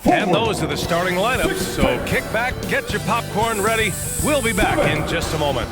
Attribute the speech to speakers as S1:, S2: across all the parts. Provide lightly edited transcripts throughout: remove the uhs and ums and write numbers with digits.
S1: And those are the starting lineups, so kick back, get your popcorn ready. We'll be back in just a moment.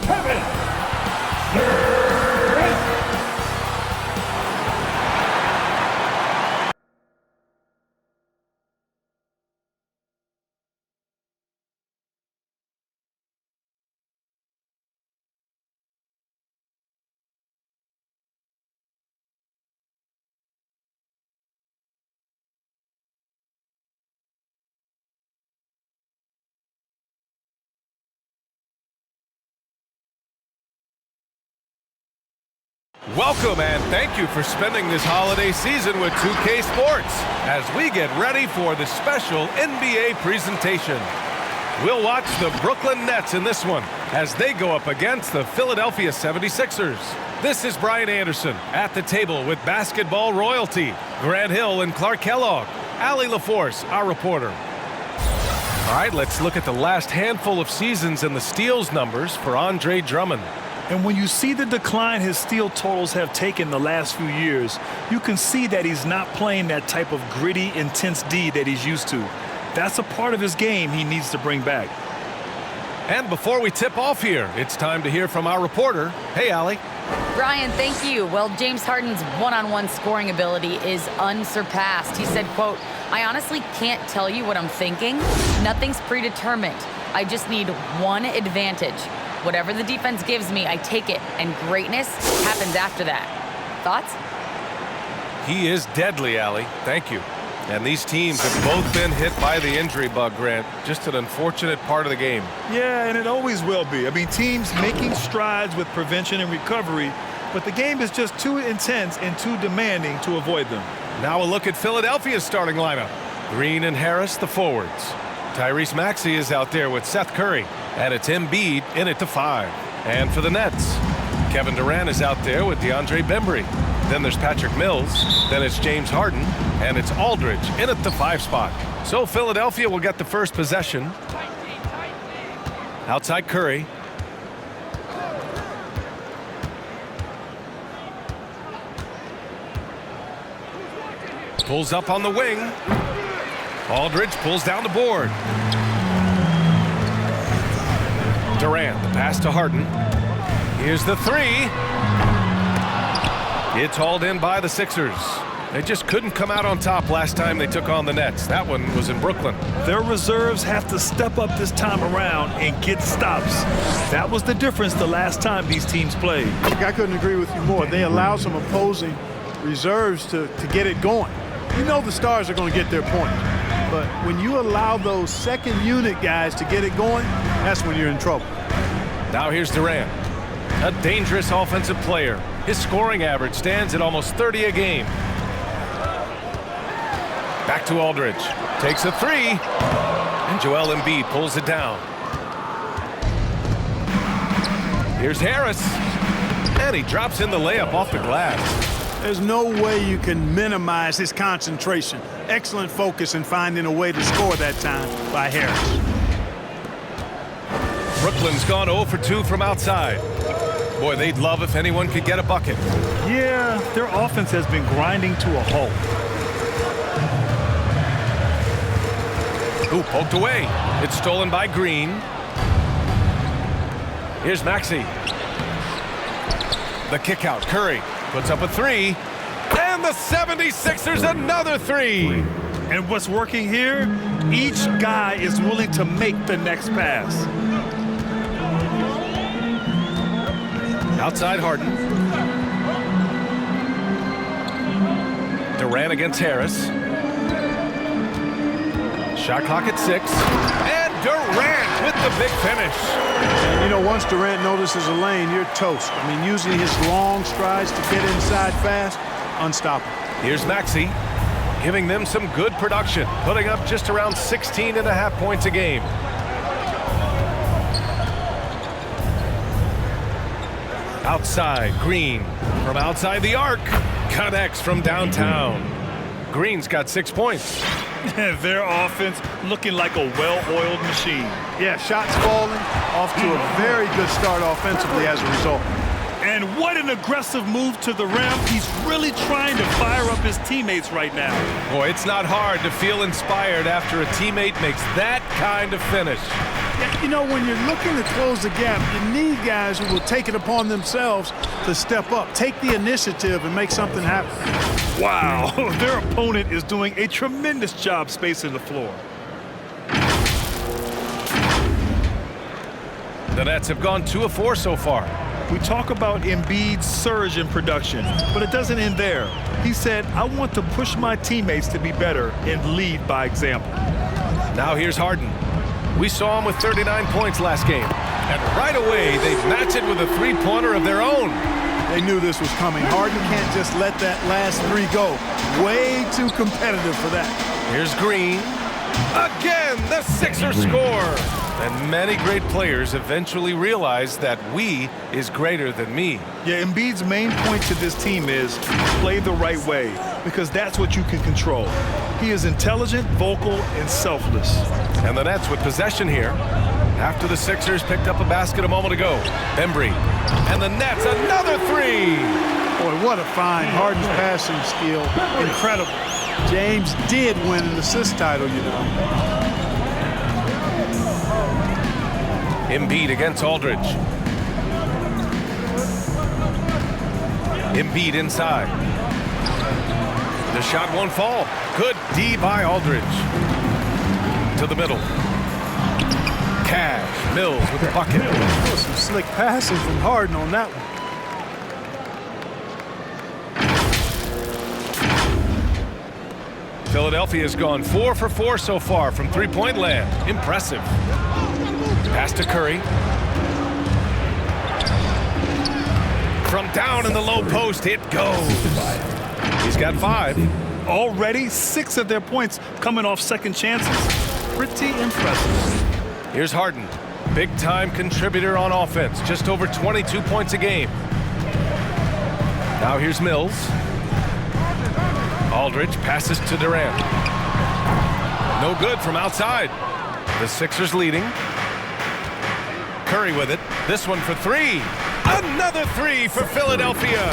S1: Welcome and thank you for spending this holiday season with 2K Sports as we get ready for the special NBA presentation. We'll watch the Brooklyn Nets in this one as they go up against the Philadelphia 76ers. This is Brian Anderson at the table with basketball royalty, Grant Hill and Clark Kellogg, Allie LaForce, our reporter. All right, let's look at the last handful of seasons and the steals numbers for Andre Drummond.
S2: And when you see the decline his steal totals have taken the last few years, you can see that he's not playing that type of gritty, intense D that he's used to. That's a part of his game he needs to bring back.
S1: And before we tip off here, it's time to hear from our reporter. Hey, Allie.
S3: Brian, thank you. Well, James Harden's one-on-one scoring ability is unsurpassed. He said, quote, "I honestly can't tell you what I'm thinking. Nothing's predetermined. I just need one advantage. Whatever the defense gives me, I take it, and greatness happens after that." Thoughts?
S1: He is deadly, Allie. Thank you. And these teams have both been hit by the injury bug, Grant. Just an unfortunate part of the game.
S2: Yeah, and it always will be. I mean, teams making strides with prevention and recovery, but the game is just too intense and too demanding to avoid them.
S1: Now a look at Philadelphia's starting lineup. Green and Harris, the forwards. Tyrese Maxey is out there with Seth Curry. And it's Embiid in at the 5. And for the Nets, Kevin Durant is out there with DeAndre Bembry. Then there's Patrick Mills. Then it's James Harden. And it's Aldridge in at the 5 spot. So Philadelphia will get the first possession. Outside Curry. Pulls up on the wing. Aldridge pulls down the board. Durant, the pass to Harden. Here's the 3. It's hauled in by the Sixers. They just couldn't come out on top last time they took on the Nets. That one was in Brooklyn.
S2: Their reserves have to step up this time around and get stops. That was the difference the last time these teams played.
S4: I couldn't agree with you more. They allow some opposing reserves to get it going. You know the stars are going to get their point. But when you allow those second unit guys to get it going, that's when you're in trouble.
S1: Now here's Durant, a dangerous offensive player. His scoring average stands at almost 30 a game. Back to Aldridge. Takes a 3. And Joel Embiid pulls it down. Here's Harris. And he drops in the layup off the glass.
S4: There's no way you can minimize his concentration. Excellent focus in finding a way to score that time by Harris.
S1: Brooklyn's gone 0 for 2 from outside. Boy, they'd love if anyone could get a bucket.
S2: Yeah, their offense has been grinding to a halt.
S1: Ooh, poked away. It's stolen by Green. Here's Maxey. The kick out. Curry puts up a 3. And the 76ers another 3.
S2: And what's working here? Each guy is willing to make the next pass.
S1: Outside Harden. Durant against Harris. Shot clock at 6. And Durant with the big finish.
S4: You know, once Durant notices a lane, you're toast. I mean, using his long strides to get inside fast, unstoppable.
S1: Here's Maxey, giving them some good production, putting up just around 16.5 points a game. Outside, Green from outside the arc. Connects from downtown. Green's got 6 points.
S2: Their offense looking like a well-oiled machine.
S4: Yeah, shots falling, off to a very good start offensively as a result.
S2: And what an aggressive move to the rim. He's really trying to fire up his teammates right now.
S1: Boy, it's not hard to feel inspired after a teammate makes that kind of finish.
S4: Yeah, you know, when you're looking to close the gap, you need guys who will take it upon themselves to step up, take the initiative, and make something happen.
S2: Wow, their opponent is doing a tremendous job spacing the floor.
S1: The Nets have gone 2 of 4 so far.
S2: We talk about Embiid's surge in production, but it doesn't end there. He said, I want to push my teammates to be better and lead by example.
S1: Now here's Harden. We saw him with 39 points last game. And right away, they match it with a three-pointer of their own.
S4: They knew this was coming. Harden can't just let that last three go. Way too competitive for that.
S1: Here's Green. Again, the Sixers score. And many great players eventually realize that we is greater than me.
S2: Yeah, Embiid's main point to this team is play the right way, because that's what you can control. He is intelligent, vocal, and selfless.
S1: And the Nets with possession here after the Sixers picked up a basket a moment ago. Bembry. And the Nets, another three.
S4: Boy, what a find. Harden's passing skill. Incredible. James did win an assist title, you know.
S1: Embiid against Aldridge. Embiid inside. The shot won't fall. Good D by Aldridge. To the middle. Cash. Mills with the bucket.
S4: Oh, some slick passing from Harden on that one.
S1: Philadelphia's gone 4 for 4 so far from three-point land. Impressive. Pass to Curry. From down in the low post, it goes. He's got 5.
S2: Already 6 of their points coming off second chances. Pretty impressive.
S1: Here's Harden. Big-time contributor on offense. Just over 22 points a game. Now here's Mills. Aldridge passes to Durant. No good from outside. The Sixers leading. Curry with it. This one for 3. Another 3 for Philadelphia.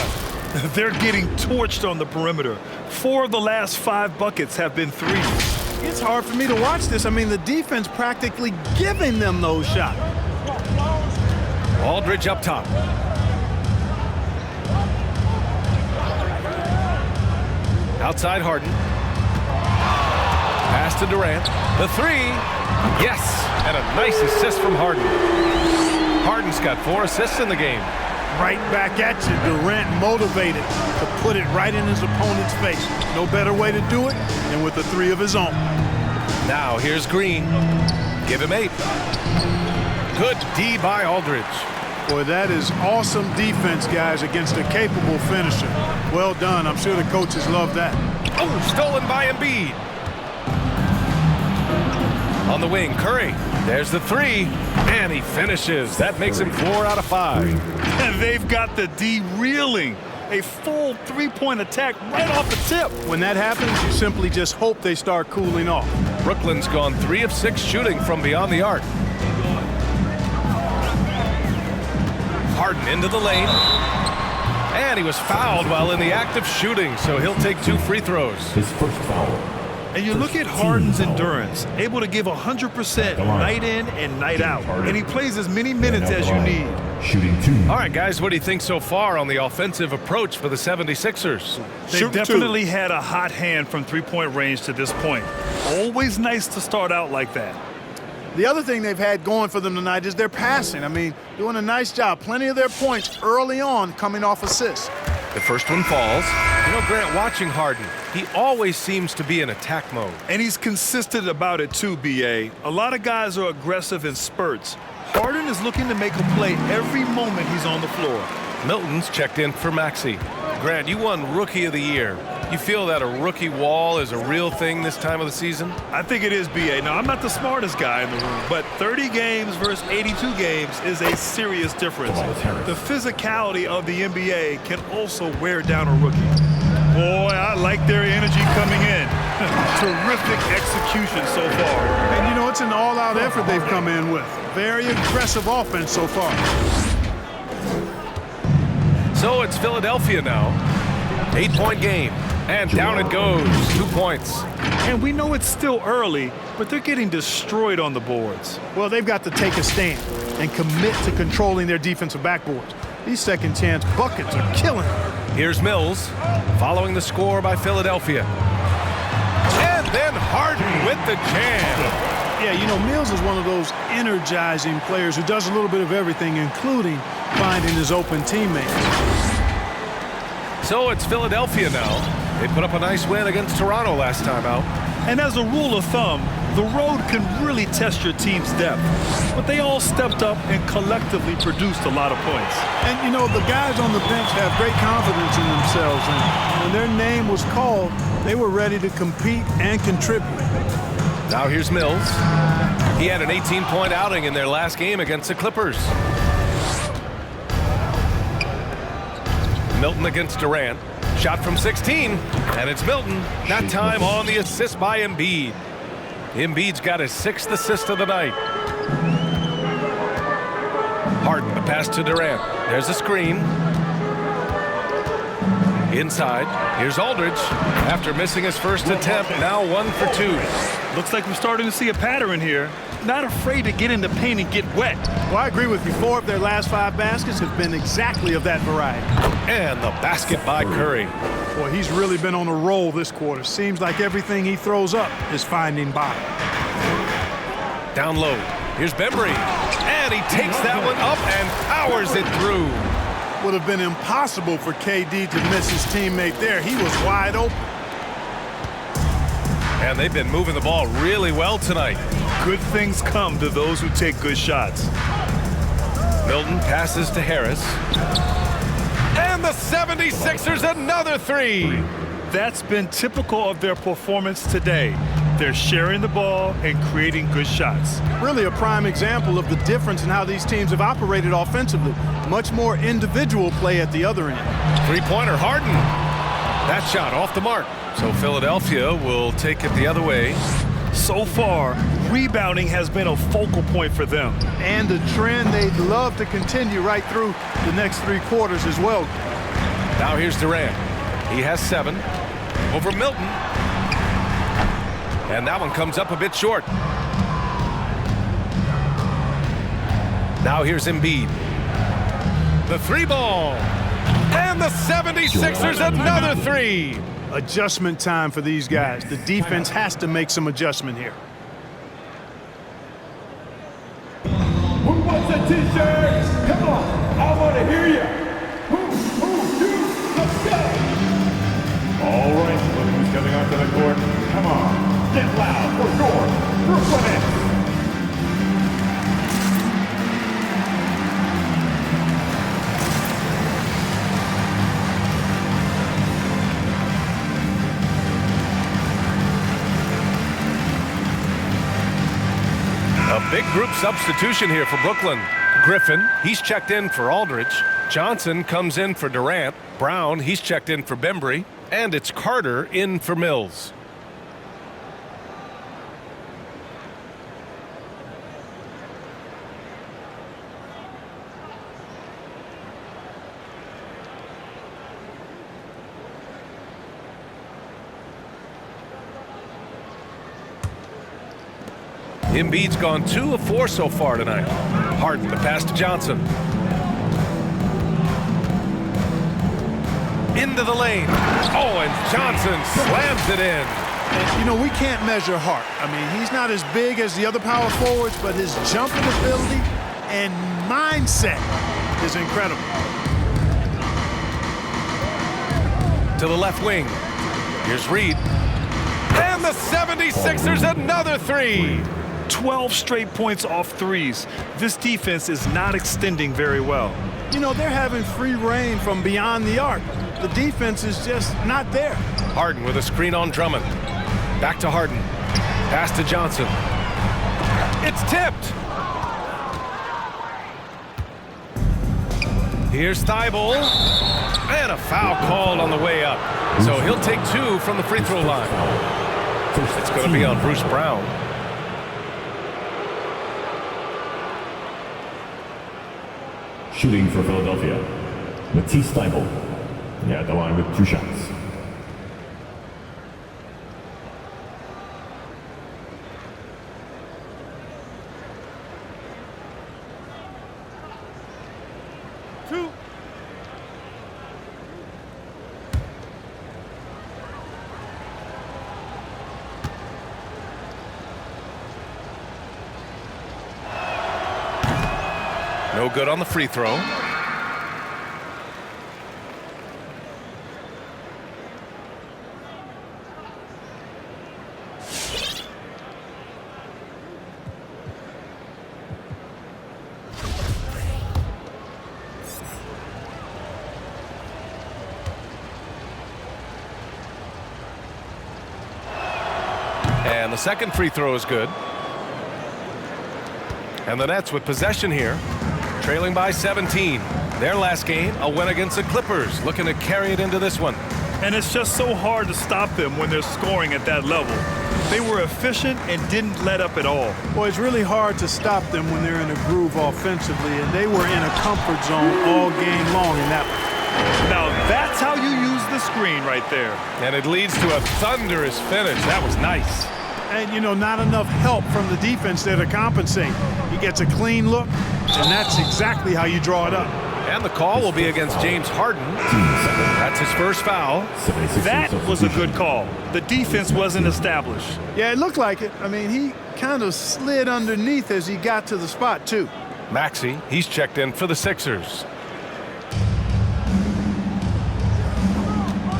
S2: They're getting torched on the perimeter. 4 of the last 5 buckets have been threes.
S4: It's hard for me to watch this. I mean, the defense practically giving them those shots.
S1: Aldridge up top. Outside Harden. Pass to Durant. The 3. Yes, and a nice assist from Harden. Harden's got 4 assists in the game.
S4: Right back at you. Durant motivated to put it right in his opponent's face. No better way to do it than with a 3 of his own.
S1: Now here's Green. Give him 8. Good D by Aldridge.
S4: Boy, that is awesome defense, guys, against a capable finisher. Well done. I'm sure the coaches love that.
S1: Oh, stolen by Embiid. On the wing, Curry. There's the 3, and he finishes. That makes him 4 out of 5.
S2: And they've got the D reeling. A full 3-point attack right off the tip.
S4: When that happens, you simply just hope they start cooling off.
S1: Brooklyn's gone 3 of 6 shooting from beyond the arc. Harden into the lane. And he was fouled while in the act of shooting, so he'll take 2 free throws.
S5: His first foul.
S2: And you look at Harden's endurance, able to give 100% night in and night out. And he plays as many minutes as you need.
S5: Shooting 2.
S1: All right, guys, what do you think so far on the offensive approach for the 76ers?
S2: They definitely had a hot hand from three-point range to this point. Always nice to start out like that.
S4: The other thing they've had going for them tonight is their passing. I mean, doing a nice job. Plenty of their points early on coming off assists.
S1: The first one falls. You know, Grant, watching Harden, he always seems to be in attack mode.
S2: And he's consistent about it too, B.A. A lot of guys are aggressive in spurts. Harden is looking to make a play every moment he's on the floor.
S1: Milton's checked in for Maxey. Grant, you won Rookie of the Year. You feel that a rookie wall is a real thing this time of the season?
S2: I think it is, B.A. Now, I'm not the smartest guy in the room, but 30 games versus 82 games is a serious difference. The physicality of the NBA can also wear down a rookie. Boy, I like their energy coming in. Terrific execution so far.
S4: And, you know, it's an all-out effort they've come in with. Very aggressive offense so far.
S1: So it's Philadelphia now. 8-point game. And down it goes. 2 points.
S2: And we know it's still early, but they're getting destroyed on the boards.
S4: Well, they've got to take a stand and commit to controlling their defensive backboards. These second chance buckets are killing them.
S1: Here's Mills following the score by Philadelphia. And then Harden with the jam.
S4: Yeah, you know, Mills is one of those energizing players who does a little bit of everything, including finding his open teammates.
S1: So it's Philadelphia now. They put up a nice win against Toronto last time out.
S2: And as a rule of thumb, the road can really test your team's depth. But they all stepped up and collectively produced a lot of points.
S4: And, you know, the guys on the bench have great confidence in themselves. And when their name was called, they were ready to compete and contribute.
S1: Now here's Mills. He had an 18-point outing in their last game against the Clippers. Milton against Durant. Shot from 16, and it's Milton. That time on the assist by Embiid. Embiid's got his 6th assist of the night. Harden, the pass to Durant. There's a screen. Inside, here's Aldridge. After missing his first attempt, now 1 for 2.
S2: Looks like we're starting to see a pattern here. Not afraid to get in the paint and get wet.
S4: Well, I agree with you. 4 of their last 5 baskets have been exactly of that variety.
S1: And the basket by Curry.
S4: Boy, he's really been on a roll this quarter. Seems like everything he throws up is finding bottom.
S1: Down low. Here's Bembry. And he takes that one up and powers it through.
S4: Would have been impossible for KD to miss his teammate there. He was wide open.
S1: And they've been moving the ball really well tonight.
S2: Good things come to those who take good shots.
S1: Milton passes to Harris. And the 76ers another 3.
S2: That's been typical of their performance today. They're sharing the ball and creating good shots.
S4: Really a prime example of the difference in how these teams have operated offensively. Much more individual play at the other end.
S1: 3-pointer Harden. That shot off the mark. So Philadelphia will take it the other way.
S2: So far, rebounding has been a focal point for them.
S4: And a trend they'd love to continue right through the next 3 quarters as well.
S1: Now here's Durant. He has 7 over Milton. And that one comes up a bit short. Now here's Embiid. The 3-ball. And the 76ers another 3.
S4: Adjustment time for these guys. The defense has to make some adjustment here.
S5: Who wants a t-shirt? Come on, I want to hear you. You, let's go. All right, look who's coming onto the court. Come on, get loud for your Brooklyn Nets.
S1: A big group substitution here for Brooklyn. Griffin, he's checked in for Aldridge. Johnson comes in for Durant. Brown, he's checked in for Bembry. And it's Carter in for Mills. Embiid's gone 2 of 4 so far tonight. Harden, the pass to Johnson. Into the lane. Oh, and Johnson slams it in.
S4: And, you know, we can't measure Hart. I mean, he's not as big as the other power forwards, but his jumping ability and mindset is incredible.
S1: To the left wing. Here's Reed. And the 76ers another 3.
S2: 12 straight points off threes. This defense is not extending very well.
S4: You know, they're having free reign from beyond the arc. The defense is just not there.
S1: Harden with a screen on Drummond. Back to Harden. Pass to Johnson. It's tipped. Here's Thibault. And a foul called on the way up. So he'll take 2 from the free throw line. It's going to be on Bruce Brown.
S5: Shooting for Philadelphia. Matisse Steibel. Yeah, the line with 2 shots.
S1: No good on the free throw. And the second free throw is good. And the Nets with possession here, trailing by 17. Their last game, a win against the Clippers, looking to carry it into this one.
S2: And it's just so hard to stop them when they're scoring at that level. They were efficient and didn't let up at all.
S4: Boy, it's really hard to stop them when they're in a groove offensively, and they were in a comfort zone all game long in that one.
S2: Now that's how you use the screen right there.
S1: And it leads to a thunderous finish. That was nice.
S4: And, you know, not enough help from the defense there to compensate. He gets a clean look, and that's exactly how you draw it up.
S1: And the call will be against James Harden. That's his first foul.
S2: That was a good call. The defense wasn't established.
S4: Yeah, it looked like it. I mean, he kind of slid underneath as he got to the spot, too.
S1: Maxey, he's checked in for the Sixers.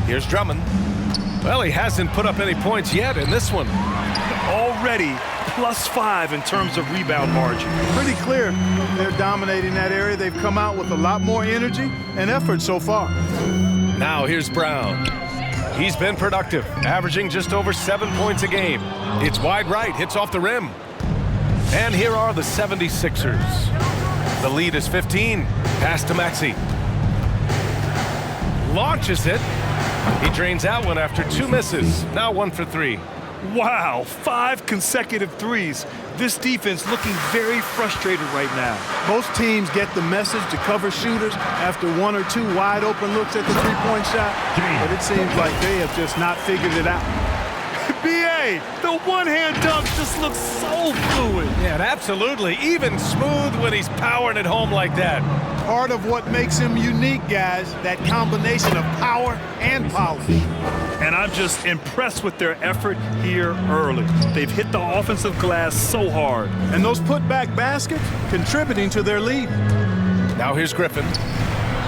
S1: Here's Drummond. Well, he hasn't put up any points yet in this one.
S2: Already +5 in terms of rebound margin.
S4: Pretty clear they're dominating that area. They've come out with a lot more energy and effort so far.
S1: Now here's Brown. He's been productive, averaging just over 7 points a game. It's wide right, hits off the rim. And here are the 76ers. The lead is 15. Pass to Maxey. Launches it. He drains out one after 2 misses. Now 1 for 3.
S2: Wow, 5 consecutive threes. This defense looking very frustrated right now.
S4: Most teams get the message to cover shooters after 1 or 2 wide open looks at the three-point shot, but it seems like they have just not figured it out.
S2: B.A., the one-hand dunk just looks so fluid.
S1: Yeah, and absolutely. Even smooth when he's powering it home like that.
S4: Part of what makes him unique, guys, that combination of power and polish.
S2: And I'm just impressed with their effort here early. They've hit the offensive glass so hard.
S4: And those putback baskets contributing to their lead.
S1: Now here's Griffin.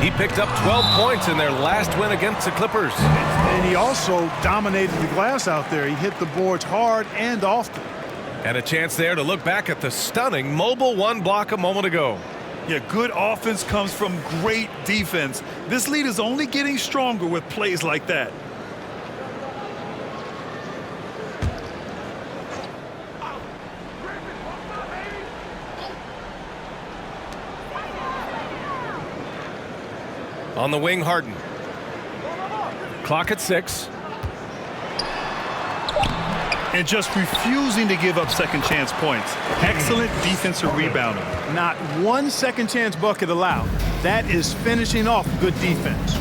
S1: He picked up 12 points in their last win against the Clippers.
S4: And he also dominated the glass out there. He hit the boards hard and often.
S1: And a chance there to look back at the stunning mobile 1 block a moment ago.
S2: Yeah, good offense comes from great defense. This lead is only getting stronger with plays like that.
S1: On the wing, Harden. Clock at 6.
S2: And just refusing to give up second chance points. Excellent defensive rebounding.
S4: Not 1 second chance bucket allowed. That is finishing off good defense.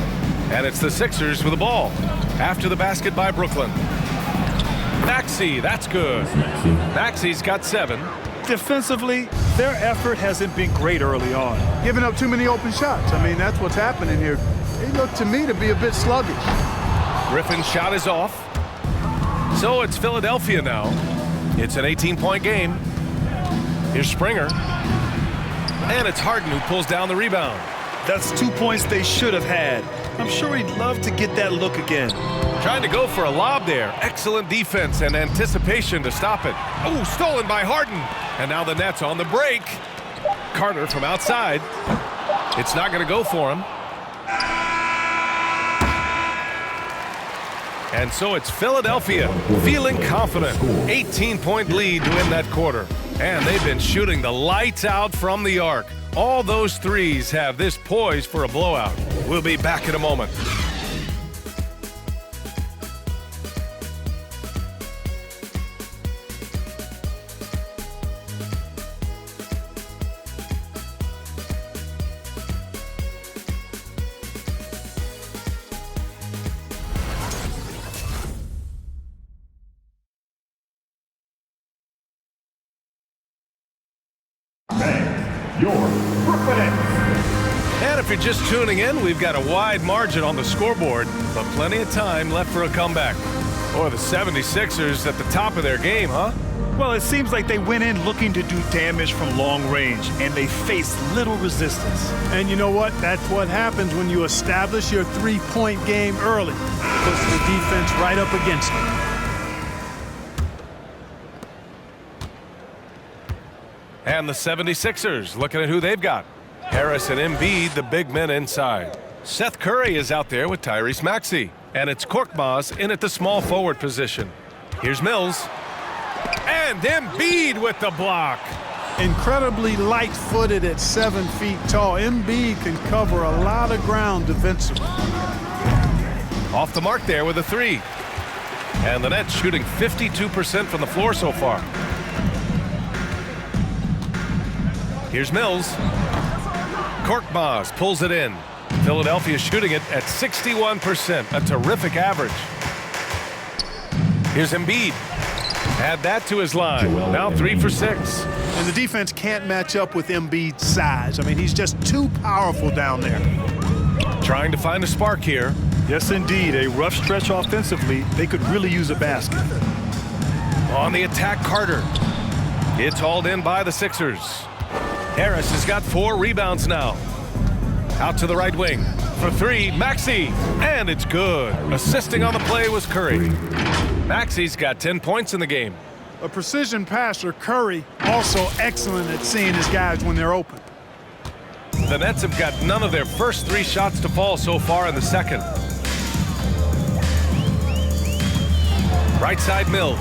S1: And it's the Sixers with the ball. After the basket by Brooklyn. Maxey, that's good. Maxey's got 7.
S2: Defensively, their effort hasn't been great early on.
S4: Giving up too many open shots. I mean, that's what's happening here. They look to me to be a bit sluggish.
S1: Griffin's shot is off. So it's Philadelphia now. It's an 18-point game. Here's Springer. And it's Harden who pulls down the rebound.
S2: That's 2 points they should have had. I'm sure he'd love to get that look again.
S1: Trying to go for a lob there. Excellent defense and anticipation to stop it. Oh, stolen by Harden. And now the Nets on the break. Carter from outside. It's not going to go for him. And so it's Philadelphia feeling confident. 18-point lead to win that quarter. And they've been shooting the lights out from the arc. All those threes have this poised for a blowout. We'll be back in a moment.
S5: confidence.
S1: And if you're just tuning in, we've got a wide margin on the scoreboard, but plenty of time left for a comeback. Or the 76ers at the top of their game, huh?
S2: Well, it seems like they went in looking to do damage from long range, and they faced little resistance.
S4: And you know what? That's what happens when you establish your three-point game early. Puts the defense right up against it.
S1: And the 76ers looking at who they've got. Harris and Embiid, the big men inside. Seth Curry is out there with Tyrese Maxey. And it's Korkmaz in at the small forward position. Here's Mills. And Embiid with the block.
S4: Incredibly light-footed at 7 feet tall. Embiid can cover a lot of ground defensively.
S1: Off the mark there with a three. And the Nets shooting 52% from the floor so far. Here's Mills. Korkmaz pulls it in. Philadelphia shooting it at 61%, a terrific average. Here's Embiid. Add that to his line. Now 3 for 6.
S4: And the defense can't match up with Embiid's size. I mean, he's just too powerful down there.
S1: Trying to find a spark here.
S2: Yes, indeed. A rough stretch offensively. They could really use a basket.
S1: On the attack, Carter. It's hauled in by the Sixers. Harris has got 4 rebounds now. Out to the right wing. For 3, Maxey. And it's good. Assisting on the play was Curry. Maxey's got 10 points in the game.
S4: A precision passer, Curry, also excellent at seeing his guys when they're open.
S1: The Nets have got none of their first 3 shots to fall so far in the second. Right side Mills.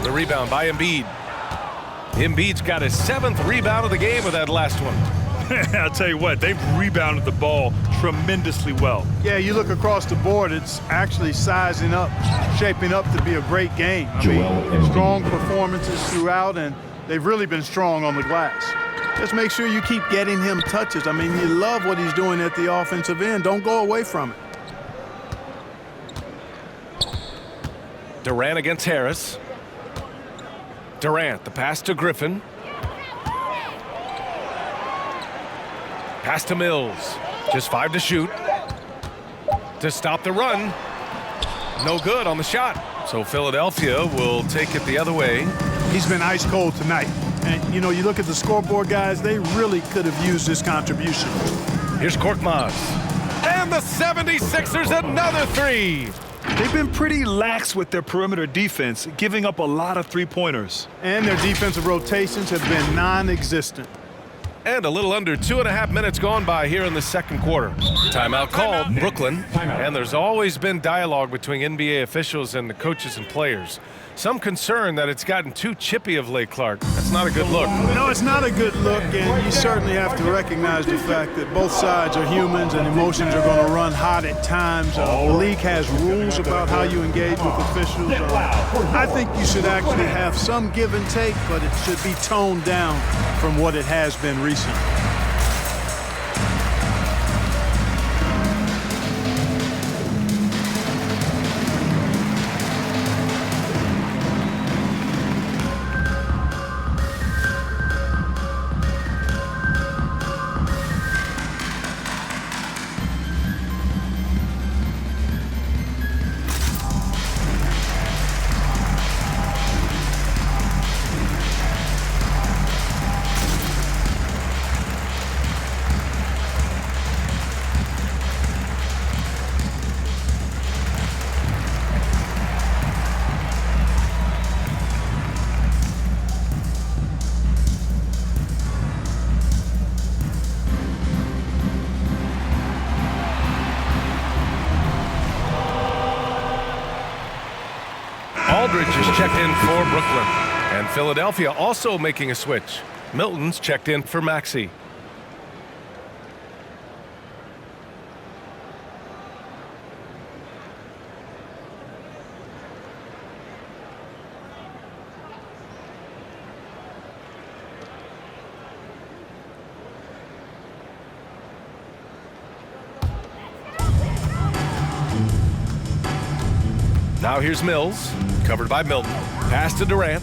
S1: The rebound by Embiid. Embiid's got his 7th rebound of the game with that last one.
S2: I'll tell you what, they've rebounded the ball tremendously well.
S4: Yeah, you look across the board, it's actually sizing up, shaping up to be a great game. I mean, strong performances throughout, and they've really been strong on the glass. Just make sure you keep getting him touches. I mean, you love what he's doing at the offensive end. Don't go away from it.
S1: Durant against Harris. Durant, the pass to Griffin. Pass to Mills. Just 5 to shoot. To stop the run. No good on the shot. So Philadelphia will take it the other way.
S4: He's been ice cold tonight. And, you know, you look at the scoreboard, guys, they really could have used this contribution.
S1: Here's Korkmaz. And the 76ers another 3.
S2: They've been pretty lax with their perimeter defense, giving up a lot of three-pointers.
S4: And their defensive rotations have been non-existent.
S1: And a little under 2.5 minutes gone by here in the second quarter. Timeout called, Brooklyn. And there's always been dialogue between NBA officials and the coaches and players. Some concern that it's gotten too chippy of late, Clark. That's not a good look.
S4: No, it's not a good look, and you certainly have to recognize the fact that both sides are humans and emotions are going to run hot at times. The league has rules about how you engage with officials. I think you should actually have some give and take, but it should be toned down from what it has been recently.
S1: Aldridge is checked in for Brooklyn. And Philadelphia also making a switch. Milton's checked in for Maxey. Now here's Mills, covered by Milton. Pass to Durant.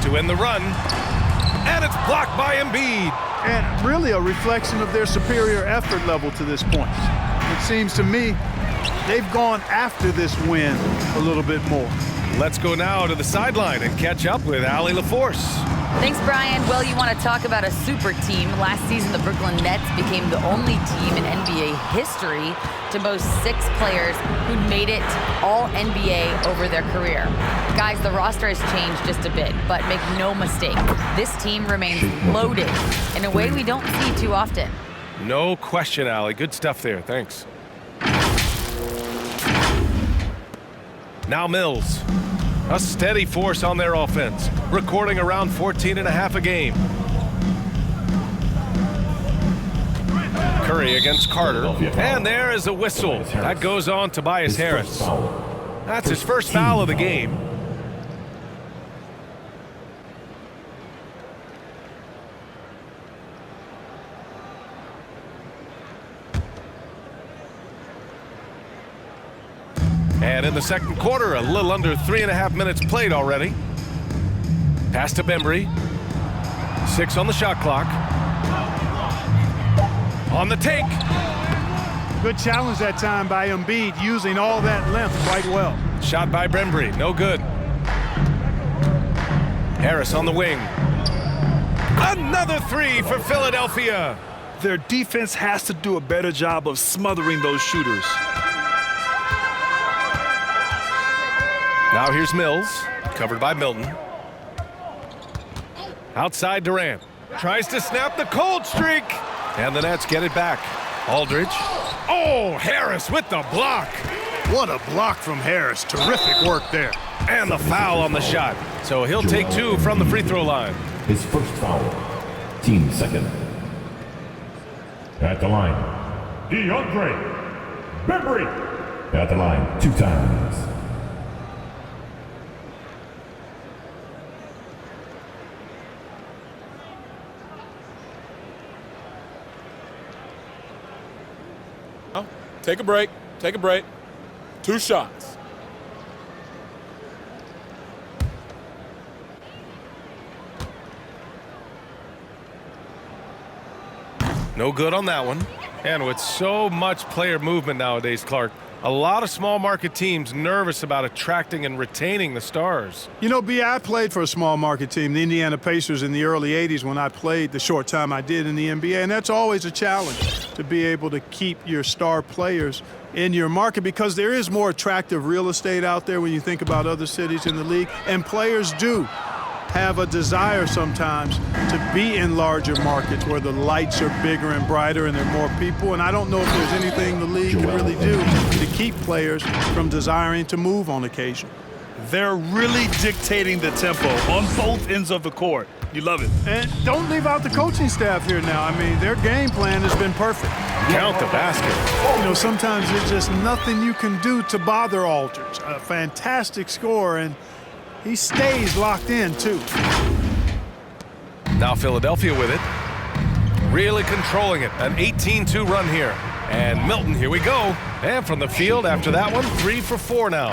S1: to win the run. And it's blocked by Embiid.
S4: And really a reflection of their superior effort level to this point. It seems to me they've gone after this win a little bit more.
S1: Let's go now to the sideline and catch up with Allie LaForce.
S3: Thanks, Brian. Well, you want to talk about a super team. Last season, the Brooklyn Nets became the only team in NBA history to boast 6 players who made it all NBA over their career. Guys, the roster has changed just a bit, but make no mistake, this team remains loaded in a way we don't see too often.
S1: No question, Allie. Good stuff there. Thanks. Now Mills. A steady force on their offense, recording around 14.5 a game. Curry against Carter, and there is a whistle. That goes on Tobias Harris. That's his first foul of the game. And in the second quarter, a little under 3.5 minutes played already. Pass to Bembry. 6 on the shot clock. On the take.
S4: Good challenge that time by Embiid, using all that length quite well.
S1: Shot by Bembry, no good. Harris on the wing. Another 3 for Philadelphia.
S2: Their defense has to do a better job of smothering those shooters.
S1: Now here's Mills, covered by Milton. Outside Durant. Tries to snap the cold streak. And the Nets get it back. Aldridge. Oh, Harris with the block.
S4: What a block from Harris. Terrific work there.
S1: And the foul on the shot. So he'll take 2 from the free throw line.
S5: His first foul. Team second. At the line, DeAndre Bembry. At the line 2 times.
S6: Take a break. Take a break. 2 shots.
S1: No good on that one. And with so much player movement nowadays, Clark, a lot of small market teams nervous about attracting and retaining the stars.
S4: You know, B, I played for a small market team, the Indiana Pacers, in the early 80s when I played the short time I did in the NBA. And that's always a challenge, to be able to keep your star players in your market, because there is more attractive real estate out there when you think about other cities in the league. And players do have a desire sometimes to be in larger markets where the lights are bigger and brighter and there are more people. And I don't know if there's anything the league can really do to keep players from desiring to move on occasion.
S2: They're really dictating the tempo on both ends of the court. You love it.
S4: And don't leave out the coaching staff here now. I mean, their game plan has been perfect.
S1: Count the basket.
S4: You know, sometimes there's just nothing you can do to bother Aldridge. A fantastic score, and he stays locked in, too.
S1: Now Philadelphia with it. Really controlling it. An 18-2 run here. And Milton, here we go. And from the field after that one, 3 for 4 now.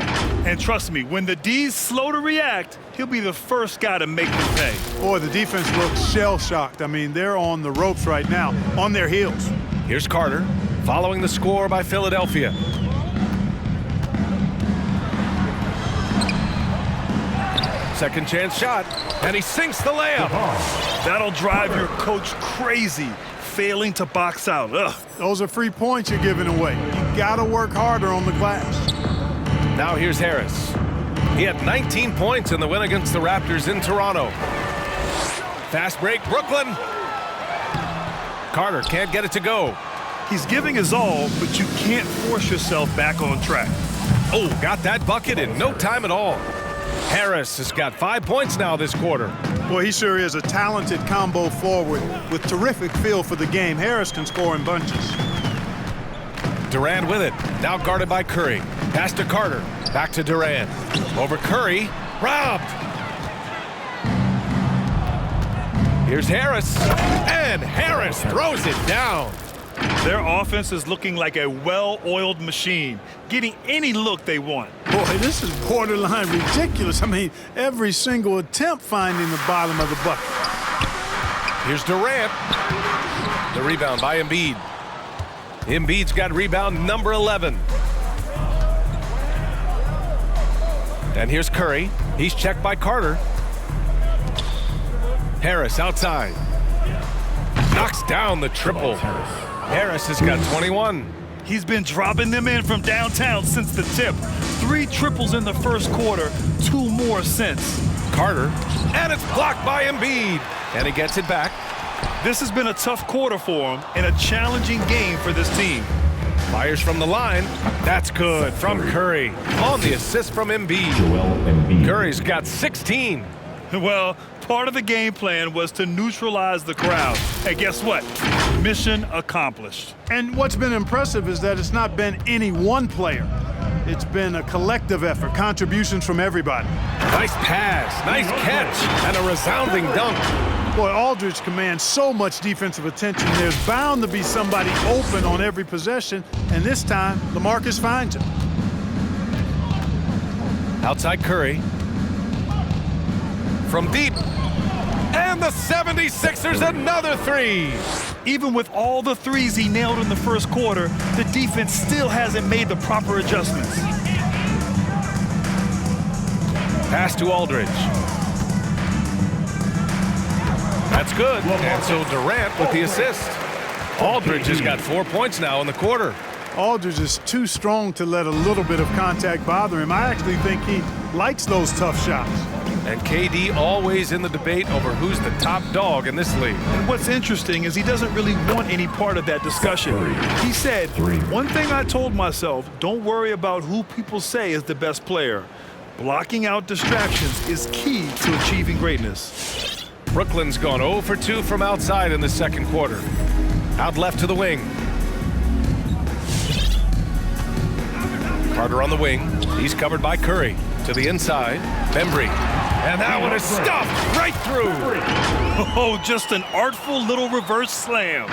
S2: And trust me, when the D's slow to react, he'll be the first guy to make them pay.
S4: Boy, the defense looks shell-shocked. I mean, they're on the ropes right now, on their heels.
S1: Here's Carter, following the score by Philadelphia. Second chance shot, and he sinks the layup.
S2: That'll drive your coach crazy, failing to box out. Ugh.
S4: Those are free points you're giving away. You got to work harder on the glass.
S1: Now here's Harris. He had 19 points in the win against the Raptors in Toronto. Fast break, Brooklyn. Carter can't get it to go.
S2: He's giving his all, but you can't force yourself back on track.
S1: Oh, got that bucket in no time at all. Harris has got 5 points now this quarter.
S4: Boy, he sure is a talented combo forward with terrific feel for the game. Harris can score in bunches.
S1: Durant with it. Now guarded by Curry. Pass to Carter. Back to Durant. Over Curry. Robbed. Here's Harris. And Harris throws it down.
S2: Their offense is looking like a well-oiled machine, getting any look they want.
S4: Boy, this is borderline ridiculous. I mean, every single attempt finding the bottom of the bucket.
S1: Here's Durant. The rebound by Embiid. Embiid's got rebound number 11. And here's Curry. He's checked by Carter. Harris outside. Knocks down the triple. Harris has got 21.
S2: He's been dropping them in from downtown since the tip. 3 triples in the first quarter, 2 more since.
S1: Carter, and it's blocked by Embiid. And he gets it back.
S2: This has been a tough quarter for him and a challenging game for this team.
S1: Fires from the line. That's good from Curry. On the assist from Embiid. Curry's got 16.
S2: Well, part of the game plan was to neutralize the crowd. Hey, guess what? Mission accomplished.
S4: And what's been impressive is that it's not been any one player. It's been a collective effort, contributions from everybody.
S1: Nice pass, nice catch, and a resounding dunk.
S4: Boy, Aldridge commands so much defensive attention. There's bound to be somebody open on every possession, and this time, LaMarcus finds him.
S1: Outside Curry. From deep. And the 76ers another 3.
S2: Even with all the threes he nailed in the first quarter, the defense still hasn't made the proper adjustments.
S1: Pass to Aldridge. That's good. And so Durant with the assist. Aldridge has got 4 points now in the quarter.
S4: Aldridge is too strong to let a little bit of contact bother him. I actually think he likes those tough shots.
S1: And KD always in the debate over who's the top dog in this league.
S2: And what's interesting is he doesn't really want any part of that discussion. He said, one thing I told myself, don't worry about who people say is the best player. Blocking out distractions is key to achieving greatness.
S1: Brooklyn's gone 0 for 2 from outside in the second quarter. Out left to the wing. Carter on the wing. He's covered by Curry. To the inside. Bembry. And that one is stuffed right through.
S2: Oh, just an artful little reverse slam.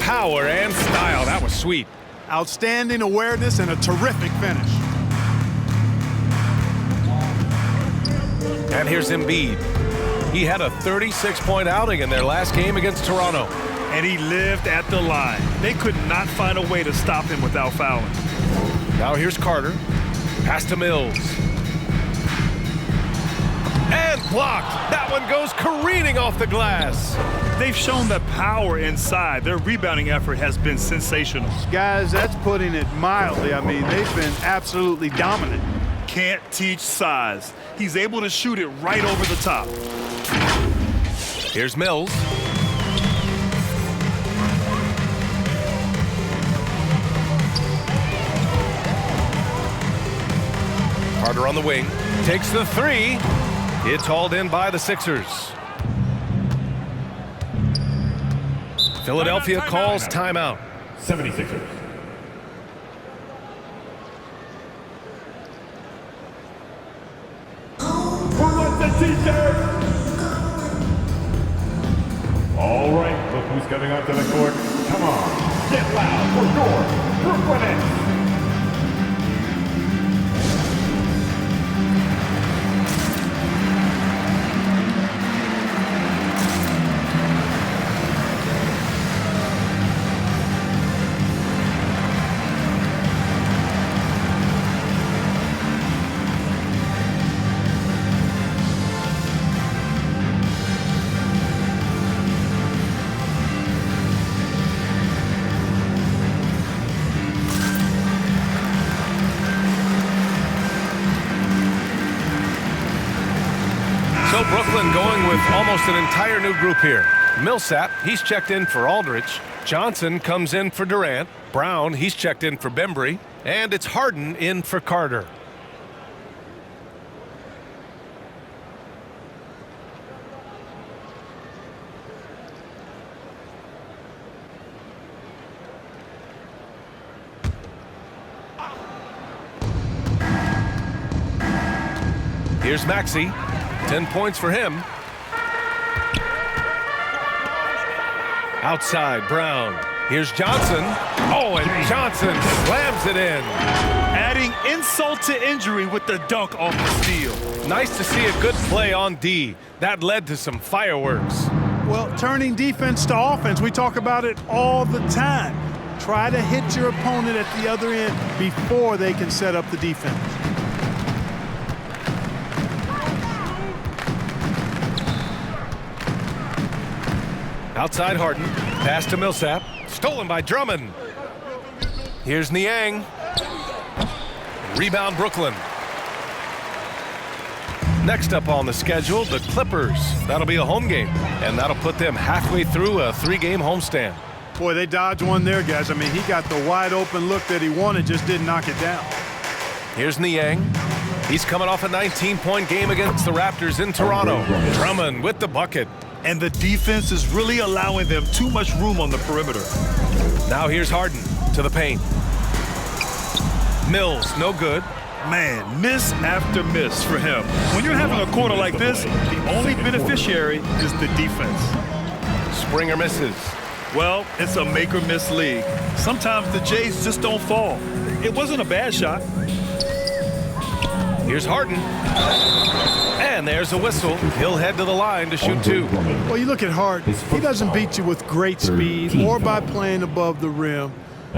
S1: Power and style. That was sweet.
S4: Outstanding awareness and a terrific finish.
S1: And here's Embiid. He had a 36-point outing in their last game against Toronto.
S2: And he lived at the line. They could not find a way to stop him without fouling.
S1: Now here's Carter. Pass to Mills. And blocked. That one goes careening off the glass.
S2: They've shown the power inside. Their rebounding effort has been sensational.
S4: Guys, that's putting it mildly. I mean, they've been absolutely dominant.
S2: Can't teach size. He's able to shoot it right over the top.
S1: Here's Mills. Carter on the wing. Takes the 3. It's hauled in by the Sixers. Philadelphia calls timeout.
S5: 76ers. Who wants a t-shirt? All right, look who's coming onto the court. Come on, get loud for your Brooklyn Nets.
S1: So Brooklyn going with almost an entire new group here. Millsap, he's checked in for Aldridge. Johnson comes in for Durant. Brown, he's checked in for Bembry. And it's Harden in for Carter. Here's Maxey. 10 points for him. Outside, Brown. Here's Johnson. Oh, and Johnson slams it in.
S2: Adding insult to injury with the dunk off the steal.
S1: Nice to see a good play on D. That led to some fireworks.
S4: Well, turning defense to offense, we talk about it all the time. Try to hit your opponent at the other end before they can set up the defense.
S1: Outside Harden. Pass to Millsap. Stolen by Drummond. Here's Niang. Rebound Brooklyn. Next up on the schedule, the Clippers. That'll be a home game, and that'll put them halfway through a 3-game homestand.
S4: Boy, they dodged one there, guys. I mean, he got the wide open look that he wanted, just didn't knock it down.
S1: Here's Niang. He's coming off a 19-point game against the Raptors in Toronto. Drummond with the bucket.
S2: And the defense is really allowing them too much room on the perimeter.
S1: Now here's Harden to the paint. Mills, no good.
S2: Man, miss after miss for him. When you're having a quarter like this, the only beneficiary is the defense.
S1: Springer misses.
S2: Well, it's a make-or-miss league. Sometimes the Jays just don't fall. It wasn't a bad shot.
S1: Here's Harden. And there's a whistle. He'll head to the line to shoot 2.
S4: Well, you look at Harden. He doesn't beat you with great speed or by playing above the rim.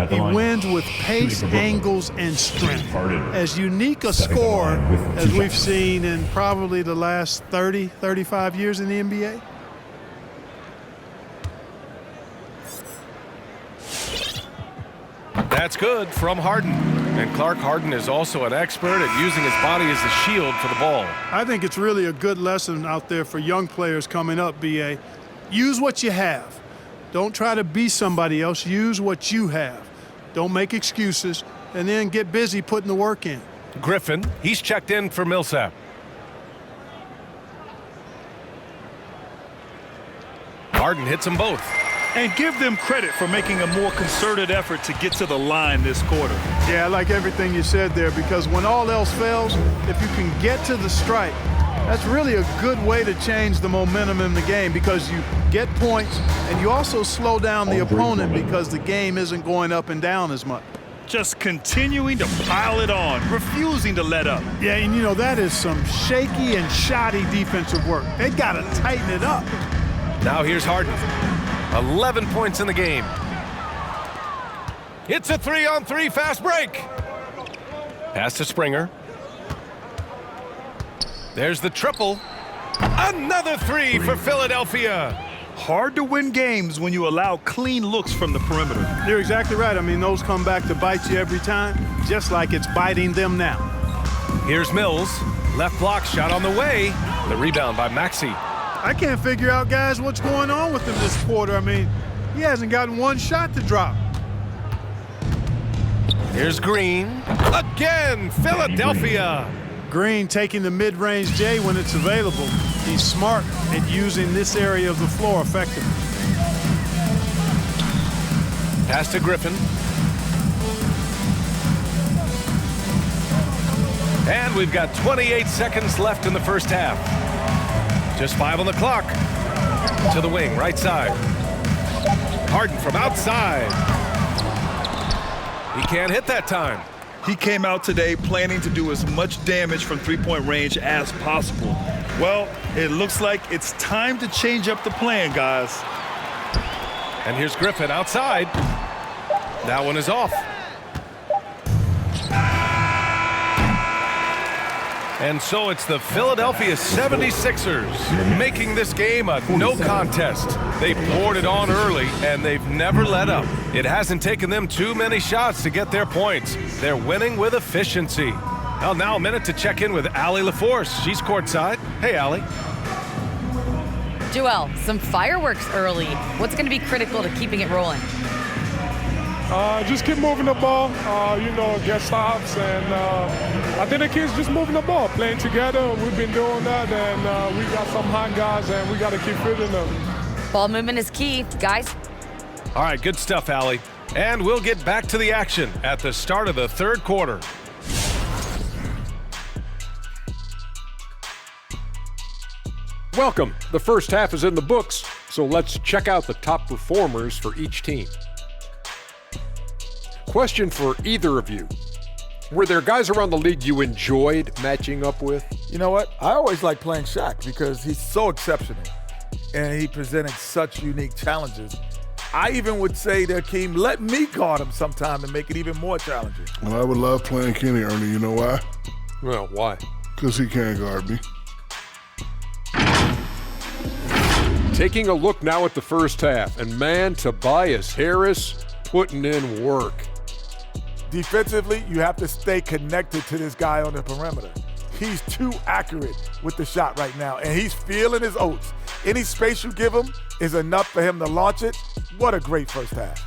S4: He wins with pace, angles, and strength. As unique a scorer as we've seen in probably the last 30, 35 years in the NBA.
S1: That's good from Harden. And Clark, Harden is also an expert at using his body as a shield for the ball.
S4: I think it's really a good lesson out there for young players coming up, B.A. Use what you have. Don't try to be somebody else. Use what you have. Don't make excuses, and then get busy putting the work in.
S1: Griffin, he's checked in for Millsap. Harden hits them both.
S2: And give them credit for making a more concerted effort to get to the line this quarter.
S4: Yeah, I like everything you said there, because when all else fails, if you can get to the stripe, that's really a good way to change the momentum in the game, because you get points and you also slow down the opponent because the game isn't going up and down as much.
S2: Just continuing to pile it on, refusing to let up.
S4: Yeah, and you know, that is some shaky and shoddy defensive work. They got to tighten it up.
S1: Now here's Harden. 11 points in the game. It's a 3-on-3 fast break. Pass to Springer. There's the triple. Another 3 for Philadelphia.
S2: Hard to win games when you allow clean looks from the perimeter.
S4: You're exactly right. I mean, those come back to bite you every time, just like it's biting them now.
S1: Here's Mills. Left block shot on the way. The rebound by Maxey.
S4: I can't figure out, guys, what's going on with him this quarter. I mean, he hasn't gotten one shot to drop.
S1: Here's Green. Again, Philadelphia.
S4: Green taking the mid-range J when it's available. He's smart at using this area of the floor effectively.
S1: Pass to Griffin. And we've got 28 seconds left in the first half. Just 5 on the clock. To the wing, right side. Harden from outside. He can't hit that time.
S2: He came out today planning to do as much damage from three-point range as possible. Well, it looks like it's time to change up the plan, guys.
S1: And here's Griffin outside. That one is off. And so it's the Philadelphia 76ers making this game a no contest. They poured it on early, and they've never let up. It hasn't taken them too many shots to get their points. They're winning with efficiency. Well, now a minute to check in with Allie LaForce. She's courtside. Hey, Allie.
S3: Joel, some fireworks early. What's going to be critical to keeping it rolling?
S6: Just keep moving the ball, get stops, and I think the kids just moving the ball, playing together. We've been doing that, and we got some hot guys, and we got to keep fitting them.
S3: Ball movement is key, guys.
S1: All right, good stuff, Allie. And we'll get back to the action at the start of the third quarter.
S7: Welcome. The first half is in the books, so let's check out the top performers for each team. Question for either of you. Were there guys around the league you enjoyed matching up with?
S8: You know what? I always like playing Shaq because he's so exceptional and he presented such unique challenges. I even would say that Akeem, let me guard him sometime to make it even more challenging.
S9: Well, I would love playing Kenny, Ernie. You know why?
S7: Well, why?
S9: Because he can't guard me.
S7: Taking a look now at the first half, and man, Tobias Harris putting in work.
S8: Defensively, you have to stay connected to this guy on the perimeter. He's too accurate with the shot right now, and he's feeling his oats. Any space you give him is enough for him to launch it. What a great first half.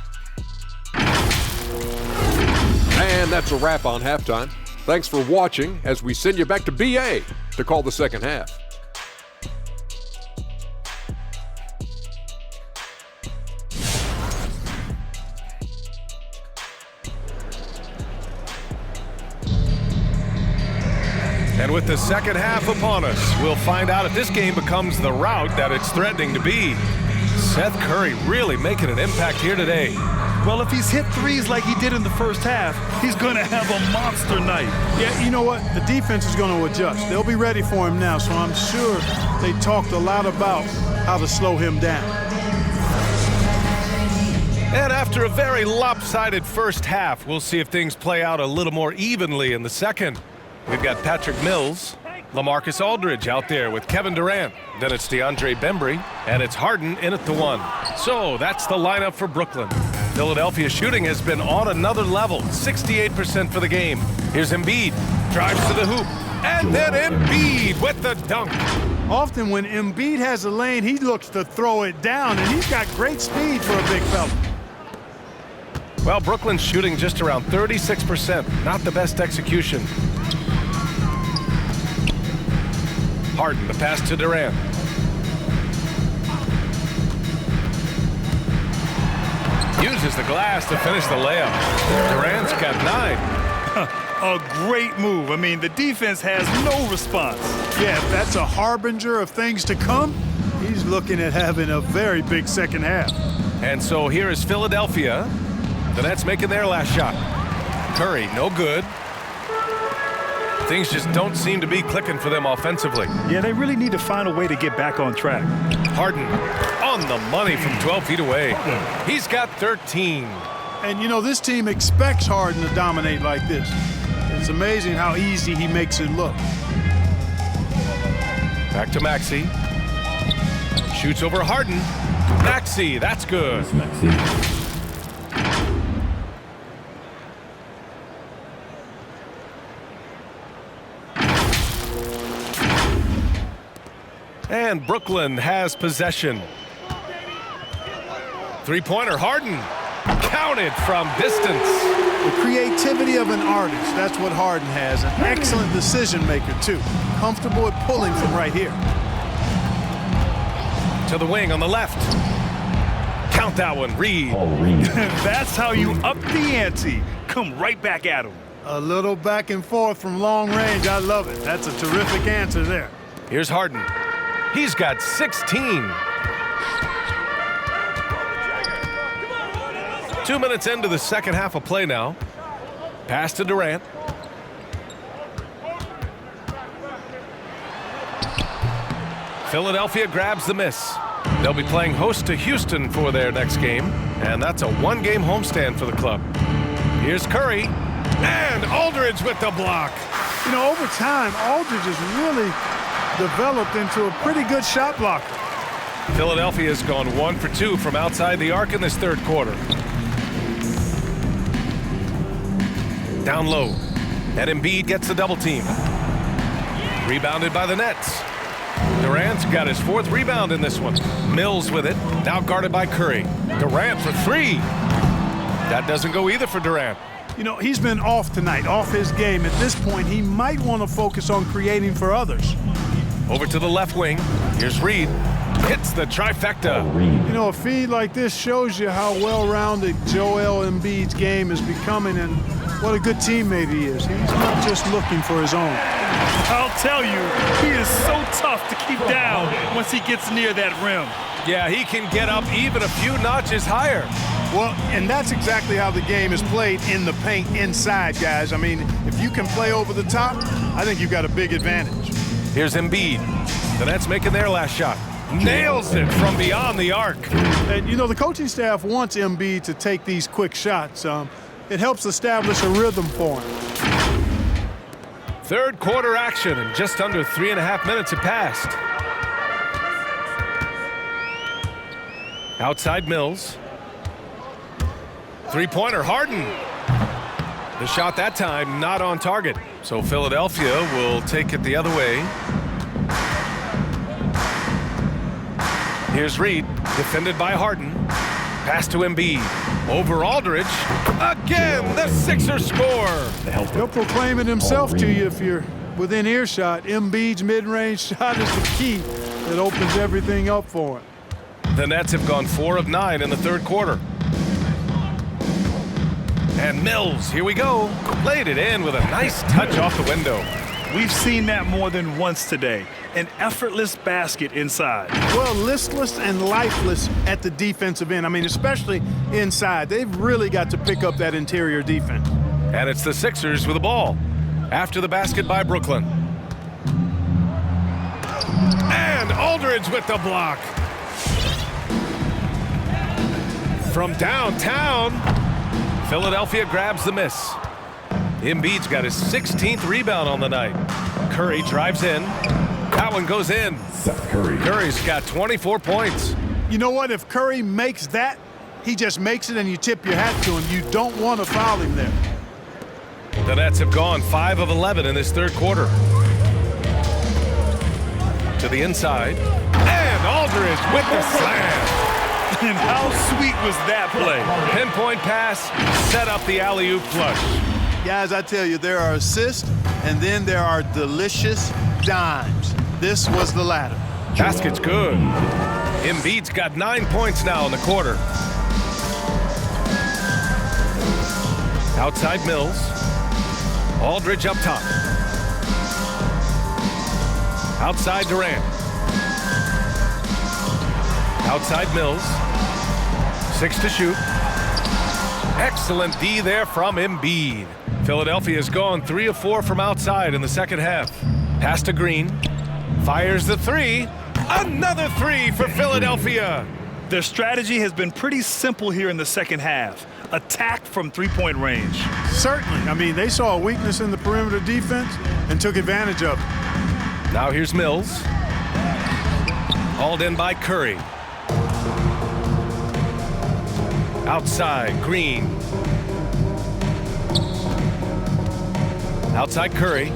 S7: And that's a wrap on halftime. Thanks for watching as we send you back to BA to call the second half.
S1: And with the second half upon us, we'll find out if this game becomes the rout that it's threatening to be. Seth Curry really making an impact here today.
S2: Well, if he's hit threes like he did in the first half, he's going to have a monster night.
S4: Yeah, you know what? The defense is going to adjust. They'll be ready for him now, so I'm sure they talked a lot about how to slow him down.
S1: And after a very lopsided first half, we'll see if things play out a little more evenly in the second. We've got Patrick Mills, LaMarcus Aldridge out there with Kevin Durant. Then it's DeAndre Bembry, and it's Harden in at the one. So that's the lineup for Brooklyn. Philadelphia shooting has been on another level, 68% for the game. Here's Embiid, drives to the hoop, and then Embiid with the dunk.
S4: Often when Embiid has a lane, he looks to throw it down, and he's got great speed for a big fella.
S1: Well, Brooklyn's shooting just around 36%, not the best execution. Harden, the pass to Durant. Uses the glass to finish the layup. Durant's got 9.
S2: A great move. I mean, the defense has no response.
S4: Yeah, if that's a harbinger of things to come, he's looking at having a very big second half.
S1: And so here is Philadelphia. The Nets making their last shot. Curry, no good. Things just don't seem to be clicking for them offensively.
S2: Yeah, they really need to find a way to get back on track.
S1: Harden on the money from 12 feet away. He's got 13.
S4: And, you know, this team expects Harden to dominate like this. It's amazing how easy he makes it look.
S1: Back to Maxey. Shoots over Harden. Maxey, that's good. And Brooklyn has possession. Three-pointer, Harden. Counted from distance.
S4: The creativity of an artist, that's what Harden has. An excellent decision maker, too. Comfortable at pulling from right here.
S1: To the wing on the left. Count that one, Reed.
S2: That's how you up the ante. Come right back at him.
S4: A little back and forth from long range. I love it. That's a terrific answer there.
S1: Here's Harden. He's got 16. 2 minutes into the second half of play now. Pass to Durant. Philadelphia grabs the miss. They'll be playing host to Houston for their next game, and that's a one-game homestand for the club. Here's Curry, and Aldridge with the block.
S4: You know, over time, Aldridge has really developed into a pretty good shot blocker.
S1: Philadelphia has gone 1 for 2 from outside the arc in this third quarter. Down low, and Embiid gets the double team. Rebounded by the Nets. Durant's got his 4th rebound in this one. Mills with it, now guarded by Curry. Durant for 3. That doesn't go either for Durant.
S4: You know, he's been off tonight, off his game. At this point, he might want to focus on creating for others.
S1: Over to the left wing. Here's Reed. Hits the trifecta.
S4: You know, a feed like this shows you how well-rounded Joel Embiid's game is becoming and what a good teammate he is. He's not just looking for his own.
S2: I'll tell you, he is so tough to keep down once he gets near that rim.
S1: Yeah, he can get up even a few notches higher.
S4: Well, and that's exactly how the game is played in the paint inside, guys. I mean, if you can play over the top, I think you've got a big advantage.
S1: Here's Embiid. The Nets making their last shot. Nails it from beyond the arc.
S4: And, you know, the coaching staff wants Embiid to take these quick shots. It helps establish a rhythm for him.
S1: Third quarter action, and just under 3.5 minutes have passed. Outside Mills. Three-pointer, Harden. The shot that time not on target. So Philadelphia will take it the other way. Here's Reed, defended by Harden. Pass to Embiid. Over Aldridge. Again, the Sixers score.
S4: He'll proclaim it himself to you if you're within earshot. Embiid's mid-range shot is the key that opens everything up for him.
S1: The Nets have gone 4 of 9 in the third quarter. And Mills, here we go. Laid it in with a nice touch off the window.
S2: We've seen that more than once today. An effortless basket inside.
S4: Well, listless and lifeless at the defensive end. I mean, especially inside. They've really got to pick up that interior defense.
S1: And it's the Sixers with the ball. After the basket by Brooklyn. And Aldridge with the block. From downtown, Philadelphia grabs the miss. Embiid's got his 16th rebound on the night. Curry drives in. That one goes in. Curry's got 24 points.
S4: You know what? If Curry makes that, he just makes it and you tip your hat to him. You don't want to foul him there.
S1: The Nets have gone 5 of 11 in this third quarter. To the inside. And Aldridge with the slam.
S2: And how sweet was that play?
S1: Pinpoint pass, set up the alley-oop flush.
S4: Guys, I tell you, there are assists, and then there are delicious dimes. This was the latter.
S1: Basket's good. Embiid's got 9 points now in the quarter. Outside Mills. Aldridge up top. Outside Durant. Outside Mills. 6 to shoot. Excellent D there from Embiid. Philadelphia's gone 3 of 4 from outside in the second half. Pass to Green. Fires the three. Another three for Philadelphia.
S2: Their strategy has been pretty simple here in the second half. Attack from three-point range.
S4: Certainly. I mean, they saw a weakness in the perimeter defense and took advantage of it.
S1: Now here's Mills. Hauled in by Curry. Outside, Green. Outside Curry.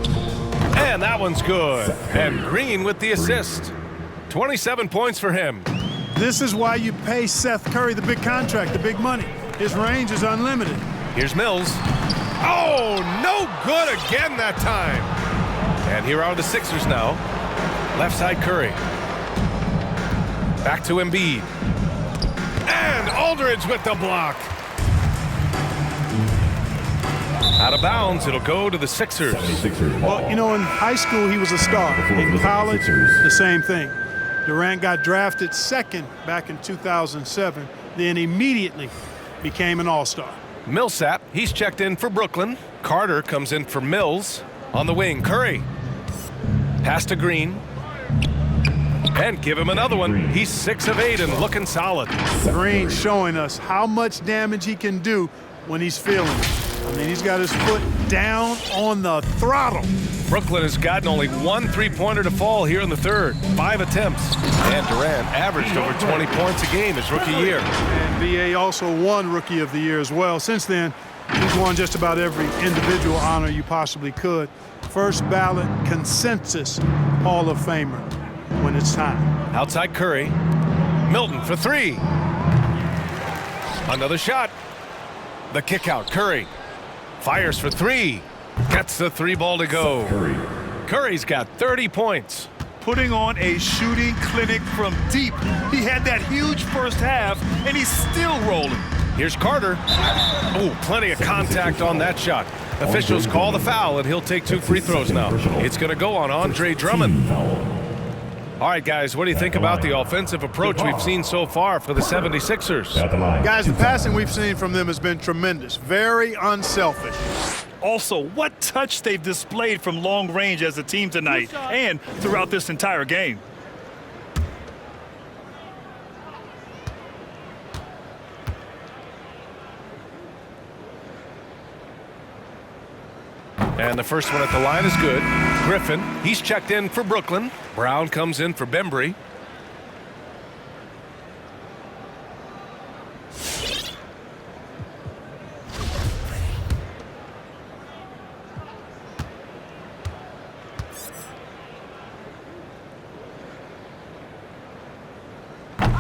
S1: And that one's good. And Green with the assist. 27 points for him.
S4: This is why you pay Seth Curry the big contract, the big money. His range is unlimited.
S1: Here's Mills. Oh, no good again that time. And here are the Sixers now. Left side Curry. Back to Embiid. And Aldridge with the block. Out of bounds, it'll go to the Sixers.
S4: Well, you know, in high school, he was a star. In college, the same thing. Durant got drafted second back in 2007, then immediately became an all-star.
S1: Millsap, he's checked in for Brooklyn. Carter comes in for Mills. On the wing, Curry. Pass to Green. And give him another one. He's 6 of 8 and looking solid.
S4: Green showing us how much damage he can do when he's feeling it. I mean, he's got his foot down on the throttle.
S1: Brooklyn has gotten only 1 three-pointer to fall here in the third. 5 attempts. And Durant averaged over 20 points a game his rookie year.
S4: And B.A. also won Rookie of the Year as well. Since then, he's won just about every individual honor you possibly could. First ballot consensus Hall of Famer when it's time.
S1: Outside Curry. Milton for 3. Another shot. The kick out. Curry fires for 3. Gets the 3-ball to go. Curry's got 30 points.
S2: Putting on a shooting clinic from deep. He had that huge first half, and he's still rolling.
S1: Here's Carter. Oh, plenty of contact on that shot. Officials call the foul, and he'll take 2 free throws now. It's going to go on Andre Drummond. All right, guys, what do you think about the offensive approach we've seen so far for the 76ers?
S4: Guys, the passing we've seen from them has been tremendous. Very unselfish.
S2: Also, what touch they've displayed from long range as a team tonight and throughout this entire game.
S1: And the first one at the line is good. Griffin, he's checked in for Brooklyn. Brown comes in for Bembry.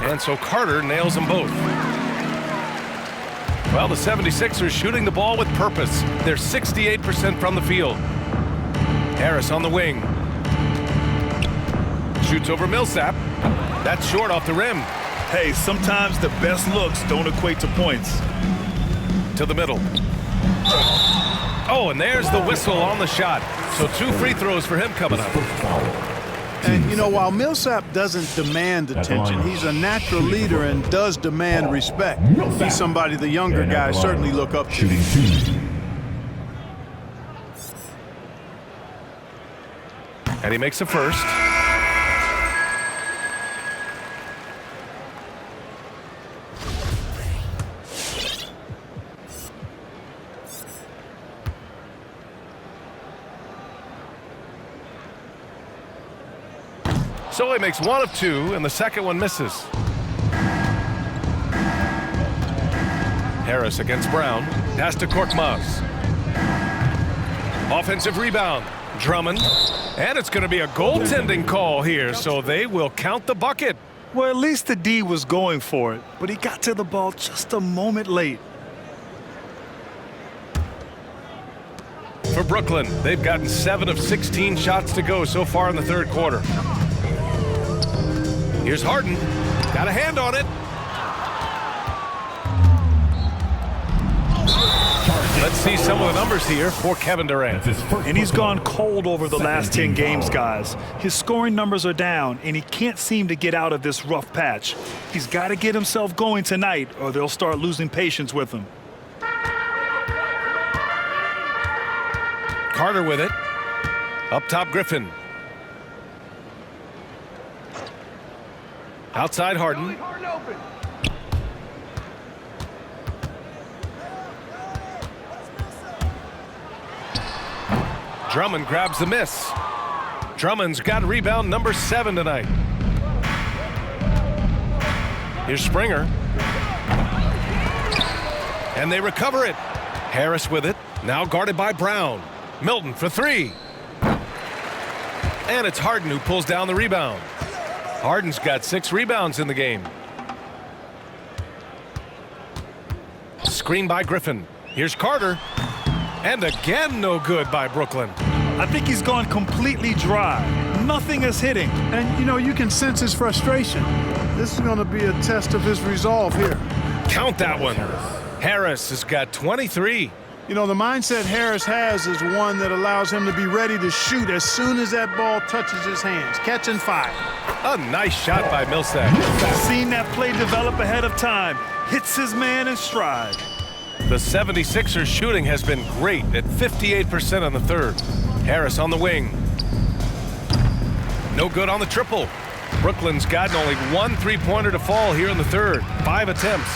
S1: And so Carter nails them both. Well, the 76ers shooting the ball with purpose. They're 68% from the field. Harris on the wing. Shoots over Millsap. That's short off the rim.
S2: Hey, sometimes the best looks don't equate to points.
S1: To the middle. Oh, and there's the whistle on the shot. So 2 free throws for him coming up.
S4: And, you know, while Millsap doesn't demand attention, he's a natural leader and does demand respect. He's somebody the younger guys certainly look up to.
S1: And he makes a first. So he makes 1 of 2, and the second one misses. Harris against Brown. Pass to Korkmaz. Offensive rebound. Drummond. And it's going to be a goaltending call here, so they will count the bucket.
S2: Well, at least the D was going for it, but he got to the ball just a moment late.
S1: For Brooklyn, they've gotten 7 of 16 shots to go so far in the third quarter. Here's Harden. Got a hand on it. Let's see some of the numbers here for Kevin Durant.
S2: And he's gone cold over the last 10 games, guys. His scoring numbers are down, and he can't seem to get out of this rough patch. He's got to get himself going tonight, or they'll start losing patience with him.
S1: Carter with it. Up top, Griffin. Outside Harden. Drummond grabs the miss. Drummond's got rebound number 7 tonight. Here's Springer. And they recover it. Harris with it. Now guarded by Brown. Milton for 3. And it's Harden who pulls down the rebound. Harden's got 6 rebounds in the game. Screen by Griffin. Here's Carter. And again, no good by Brooklyn.
S2: I think he's gone completely dry. Nothing is hitting.
S4: And, you know, you can sense his frustration. This is going to be a test of his resolve here.
S1: Count that one. Harris has got 23.
S4: You know, the mindset Harris has is one that allows him to be ready to shoot as soon as that ball touches his hands. Catch and fire.
S1: A nice shot by Millsap.
S2: Seen that play develop ahead of time. Hits his man in stride.
S1: The 76ers shooting has been great at 58% on the third. Harris on the wing. No good on the triple. Brooklyn's gotten only 1 3-pointer to fall here in the third. 5 attempts.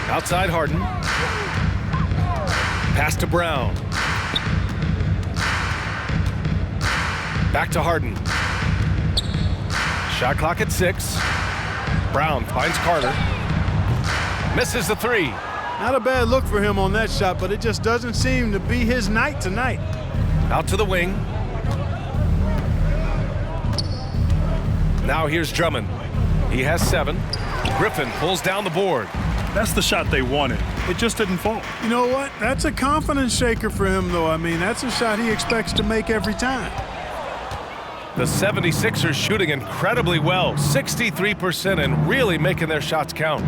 S1: Outside Harden. Pass to Brown. Back to Harden. Shot clock at 6. Brown finds Carter. Misses the 3.
S4: Not a bad look for him on that shot, but it just doesn't seem to be his night tonight.
S1: Out to the wing. Now here's Drummond. He has 7. Griffin pulls down the board.
S2: That's the shot they wanted. It just didn't fall.
S4: You know what? That's a confidence shaker for him, though. I mean, that's a shot he expects to make every time.
S1: The 76ers shooting incredibly well, 63%, and really making their shots count.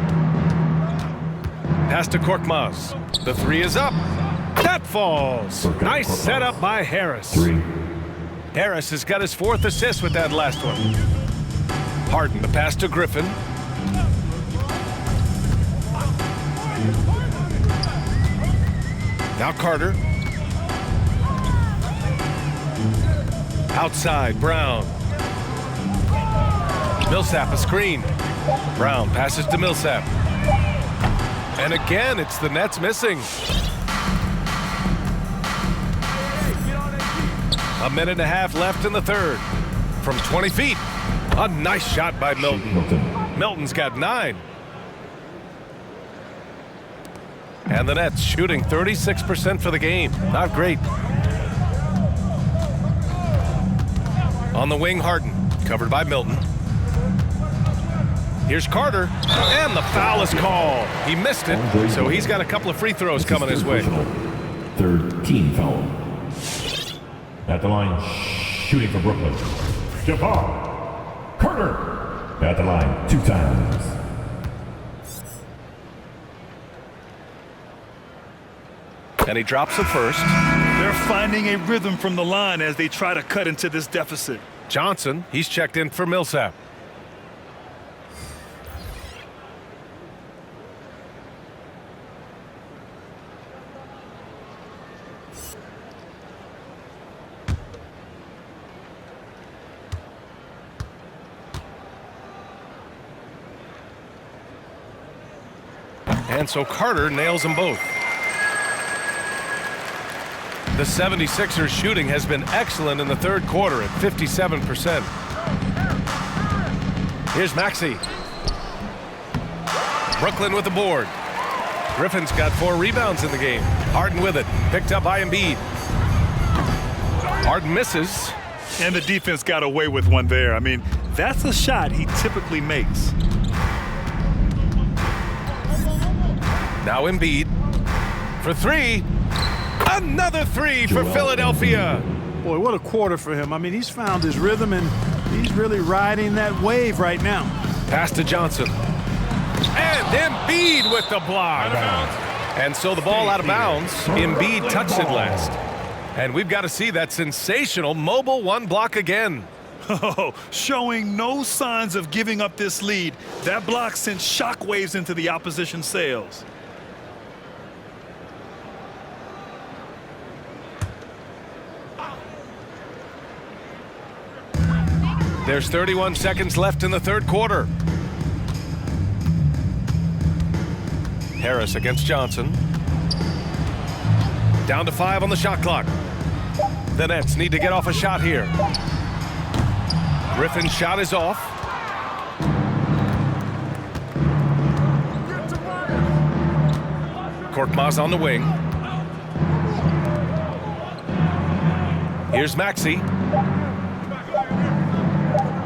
S1: Pass to Korkmaz. The 3 is up. That falls. Nice setup by Harris. Harris has got his 4th assist with that last one. Harden, the pass to Griffin. Now Carter. Outside, Brown. Millsap, a screen. Brown passes to Millsap. And again, it's the Nets missing. A minute and a half left in the third. From 20 feet. A nice shot by Milton. Milton's got 9. And the Nets shooting 36% for the game. Not great. On the wing, Harden. Covered by Milton. Here's Carter. And the foul is called. He missed it, so he's got a couple of free throws coming his way.
S5: Third team foul. At the line, shooting for Brooklyn. Jabbar Carter. At the line 2 times.
S1: And he drops the first.
S2: They're finding a rhythm from the line as they try to cut into this deficit.
S1: Johnson, he's checked in for Millsap. And so Carter nails them both. The 76ers shooting has been excellent in the third quarter at 57%. Here's Maxey. Brooklyn with the board. Griffin's got 4 rebounds in the game. Harden with it. Picked up by Embiid. Harden misses.
S2: And the defense got away with one there. I mean, that's a shot he typically makes.
S1: Now Embiid for 3. Another 3 for Philadelphia.
S4: Boy, what a quarter for him. I mean, he's found his rhythm, and he's really riding that wave right now.
S1: Pass to Johnson. And Embiid with the block. And so the ball out of bounds. Embiid touched it last. And we've got to see that sensational mobile 1 block again.
S2: Oh, showing no signs of giving up this lead. That block sent shockwaves into the opposition sails.
S1: There's 31 seconds left in the third quarter. Harris against Johnson. Down to 5 on the shot clock. The Nets need to get off a shot here. Griffin's shot is off. Korkmaz on the wing. Here's Maxey.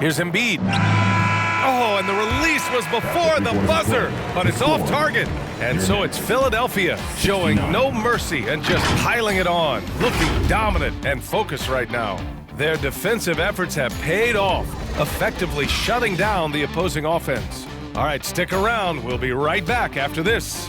S1: Here's Embiid. Oh, and the release was before the buzzer, but it's off target. And so it's Philadelphia showing no mercy and just piling it on, looking dominant and focused right now. Their defensive efforts have paid off, effectively shutting down the opposing offense. All right, stick around. We'll be right back after this.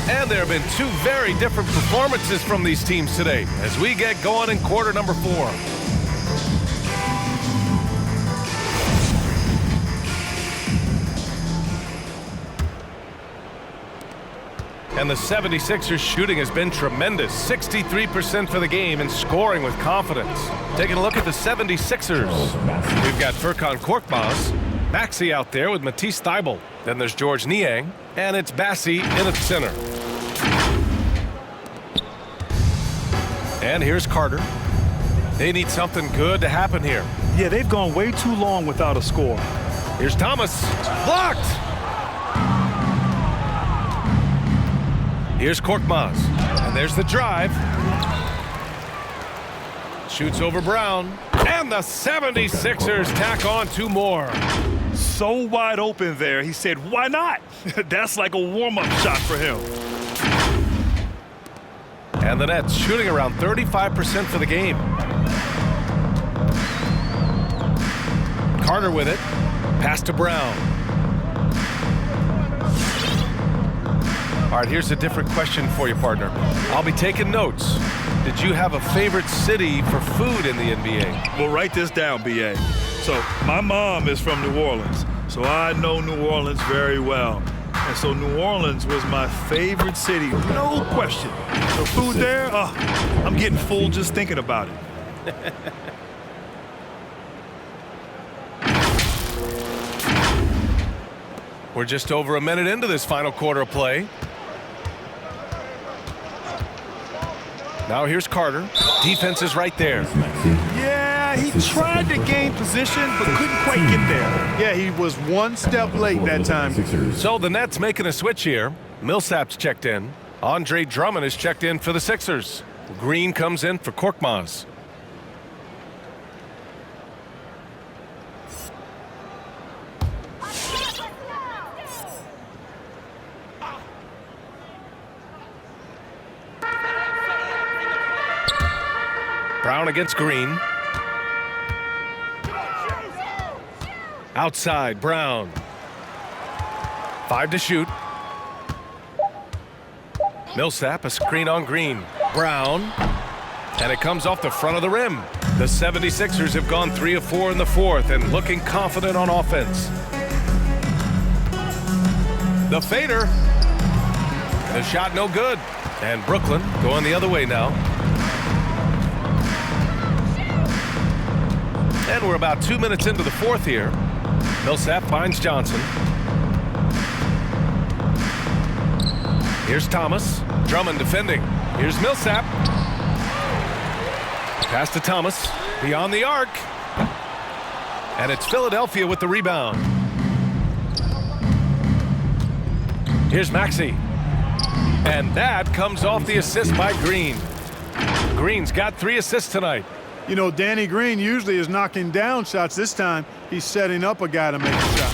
S1: And there have been 2 very different performances from these teams today as we get going in quarter number 4. And the 76ers shooting has been tremendous. 63% for the game and scoring with confidence. Taking a look at the 76ers. We've got Furkan Korkmaz, Maxey out there with Matisse Thybulle. Then there's George Niang, and it's Bassi in at center. And here's Carter. They need something good to happen here.
S2: Yeah, they've gone way too long without a score.
S1: Here's Thomas. Blocked! Here's Korkmaz. And there's the drive. Shoots over Brown. And the 76ers tack on 2 more.
S2: So wide open there. He said, why not? That's like a warm-up shot for him.
S1: And the Nets shooting around 35% for the game. Carter with it. Pass to Brown. All right, here's a different question for you, partner. I'll be taking notes. Did you have a favorite city for food in the NBA?
S2: Well, write this down, B.A. So my mom is from New Orleans, so I know New Orleans very well. And so New Orleans was my favorite city, no question. The food there, I'm getting full just thinking about it.
S1: We're just over a minute into this final quarter of play. Now here's Carter. Defense is right there.
S2: Yeah, he tried to gain position, but couldn't quite get there.
S4: Yeah, he was one step late that time.
S1: So the Nets making a switch here. Millsap's checked in. Andre Drummond is checked in for the Sixers. Green comes in for Korkmaz. Brown against Green. Outside, Brown. 5 to shoot. Millsap, a screen on Green. Brown. And it comes off the front of the rim. The 76ers have gone 3 of 4 in the fourth and looking confident on offense. The fader. The shot no good. And Brooklyn going the other way now. And we're about 2 minutes into the fourth here. Millsap finds Johnson. Here's Thomas. Drummond defending. Here's Millsap. Pass to Thomas. Beyond the arc. And it's Philadelphia with the rebound. Here's Maxey. And that comes off the assist by Green. Green's got 3 assists tonight.
S4: You know, Danny Green usually is knocking down shots. This time, he's setting up a guy to make a shot.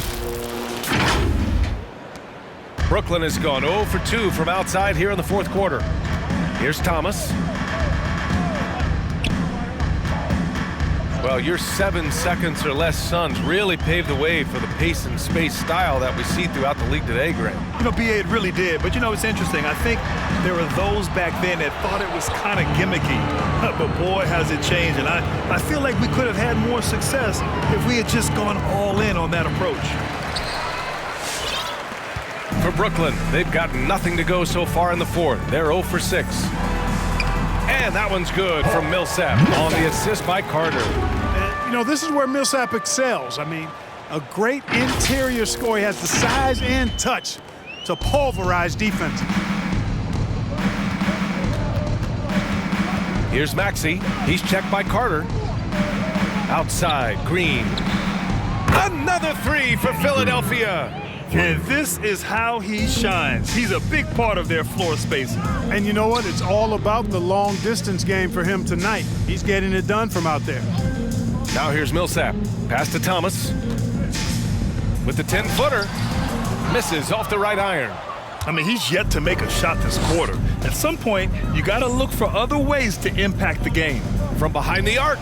S1: Brooklyn has gone 0 for 2 from outside here in the fourth quarter. Here's Thomas. Well, your 7 seconds or less Suns really paved the way for the pace and space style that we see throughout the league today, Graham.
S2: You know, B.A., it really did. But, you know, it's interesting. I think there were those back then that thought it was kind of gimmicky. But, boy, has it changed. And I feel like we could have had more success if we had just gone all in on that approach.
S1: For Brooklyn, they've got nothing to go so far in the fourth. They're 0 for 6. And that one's good from Millsap on the assist by Carter.
S4: And, you know, this is where Millsap excels. I mean, a great interior scorer. He has the size and touch to pulverize defense.
S1: Here's Maxey. He's checked by Carter. Outside, Green. Another 3 for Philadelphia.
S2: And this is how he shines. He's a big part of their floor spacing.
S4: And you know what? It's all about the long distance game for him tonight. He's getting it done from out there.
S1: Now here's Millsap. Pass to Thomas. With the 10-footer. Misses off the right iron.
S2: I mean, he's yet to make a shot this quarter. At some point, you got to look for other ways to impact the game.
S1: From behind the arc.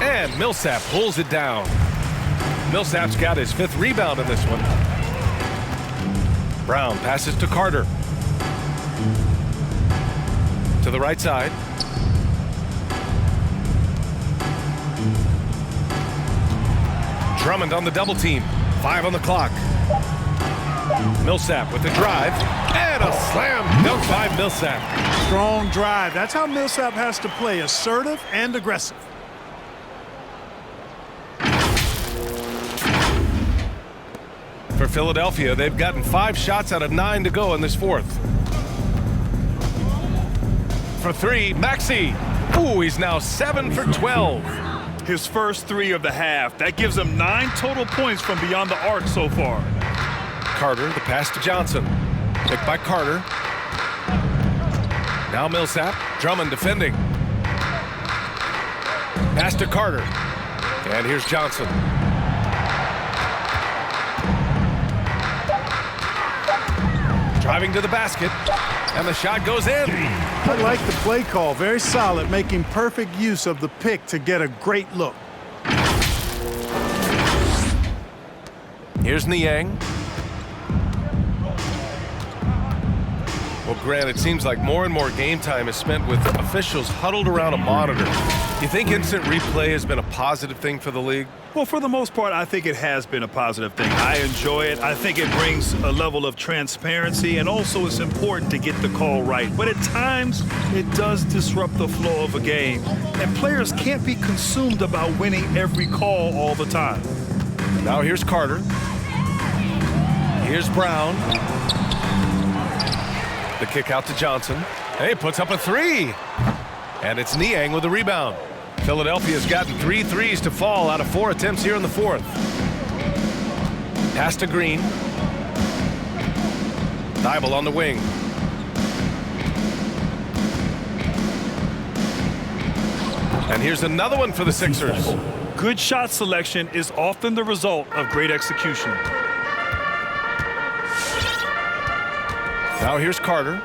S1: And Millsap pulls it down. Millsap's got his 5th rebound in this one. Brown passes to Carter. To the right side. Drummond on the double team. 5 on the clock. Millsap with the drive. And a slam dunk by Millsap.
S4: Strong drive. That's how Millsap has to play. Assertive and aggressive.
S1: For Philadelphia, they've gotten 5 shots out of 9 to go in this fourth. For 3, Maxey. Ooh, he's now 7 for 12.
S2: His first 3 of the half. That gives him 9 total points from beyond the arc so far.
S1: Carter, the pass to Johnson. Picked by Carter. Now Millsap. Drummond defending. Pass to Carter. And here's Johnson. Driving to the basket, and the shot goes in.
S4: I like the play call. Very solid, making perfect use of the pick to get a great look.
S1: Here's Niang. Well, Grant, it seems like more and more game time is spent with officials huddled around a monitor. You think instant replay has been a positive thing for the league?
S2: Well, for the most part, I think it has been a positive thing. I enjoy it. I think it brings a level of transparency, and also it's important to get the call right. But at times, it does disrupt the flow of a game, and players can't be consumed about winning every call all the time.
S1: Now here's Carter. Here's Brown. The kick out to Johnson. Hey, puts up a three. And it's Niang with the rebound. Philadelphia's gotten 3 threes to fall out of 4 attempts here in the fourth. Pass to Green. Thibault on the wing. And here's another one for the Sixers.
S2: Good shot selection is often the result of great execution.
S1: Now here's Carter.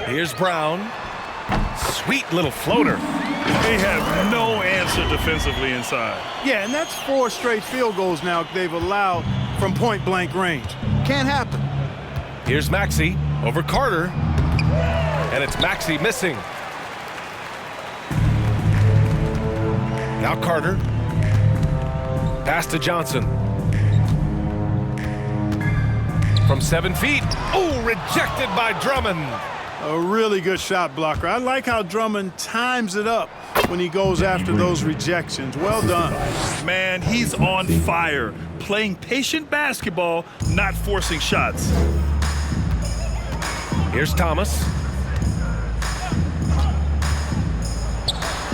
S1: Here's Brown. Sweet little floater.
S2: They have no answer defensively inside.
S4: Yeah, and that's 4 straight field goals now they've allowed from point-blank range. Can't happen.
S1: Here's Maxey over Carter. And it's Maxey missing. Now Carter. Pass to Johnson. From 7 feet. Oh, rejected by Drummond.
S4: A really good shot blocker. I like how Drummond times it up when he goes after those rejections. Well done.
S2: Man, he's on fire. Playing patient basketball, not forcing shots.
S1: Here's Thomas.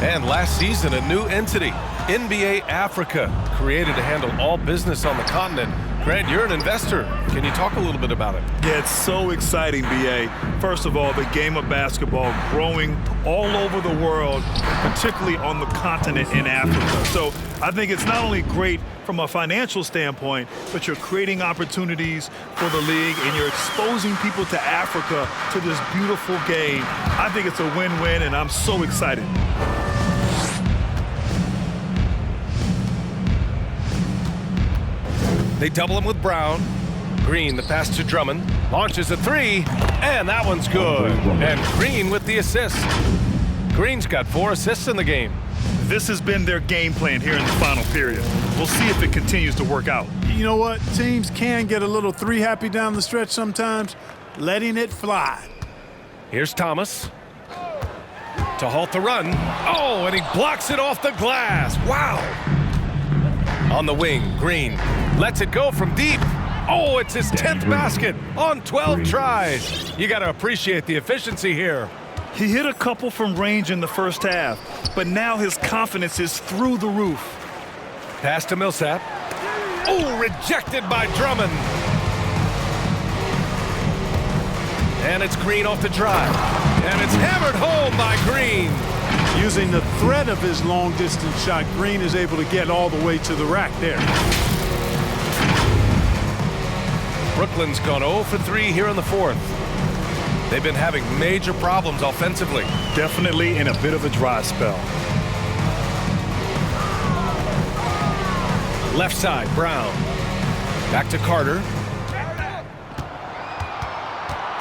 S1: And last season, a new entity, NBA Africa, created to handle all business on the continent. Grant, you're an investor. Can you talk a little bit about it?
S2: Yeah, it's so exciting, B.A. First of all, the game of basketball growing all over the world, particularly on the continent in Africa. So I think it's not only great from a financial standpoint, but you're creating opportunities for the league and you're exposing people to Africa, to this beautiful game. I think it's a win-win, and I'm so excited.
S1: They double him with Brown. Green, the pass to Drummond. Launches a three, and that one's good. And Green with the assist. Green's got 4 assists in the game.
S2: This has been their game plan here in the final period. We'll see if it continues to work out.
S4: You know what? Teams can get a little 3 happy down the stretch sometimes. Letting it fly.
S1: Here's Thomas. To halt the run. Oh, and he blocks it off the glass. Wow. On the wing, Green lets it go from deep. Oh, it's his 10th basket on 12 tries. You got to appreciate the efficiency here.
S2: He hit a couple from range in the first half, but now his confidence is through the roof.
S1: Pass to Millsap. Oh, rejected by Drummond. And it's Green off the drive. And it's hammered home by Green.
S4: Using the threat of his long-distance shot, Green is able to get all the way to the rack there.
S1: Brooklyn's gone 0 for 3 here in the fourth. They've been having major problems offensively.
S2: Definitely in a bit of a dry spell.
S1: Left side, Brown. Back to Carter.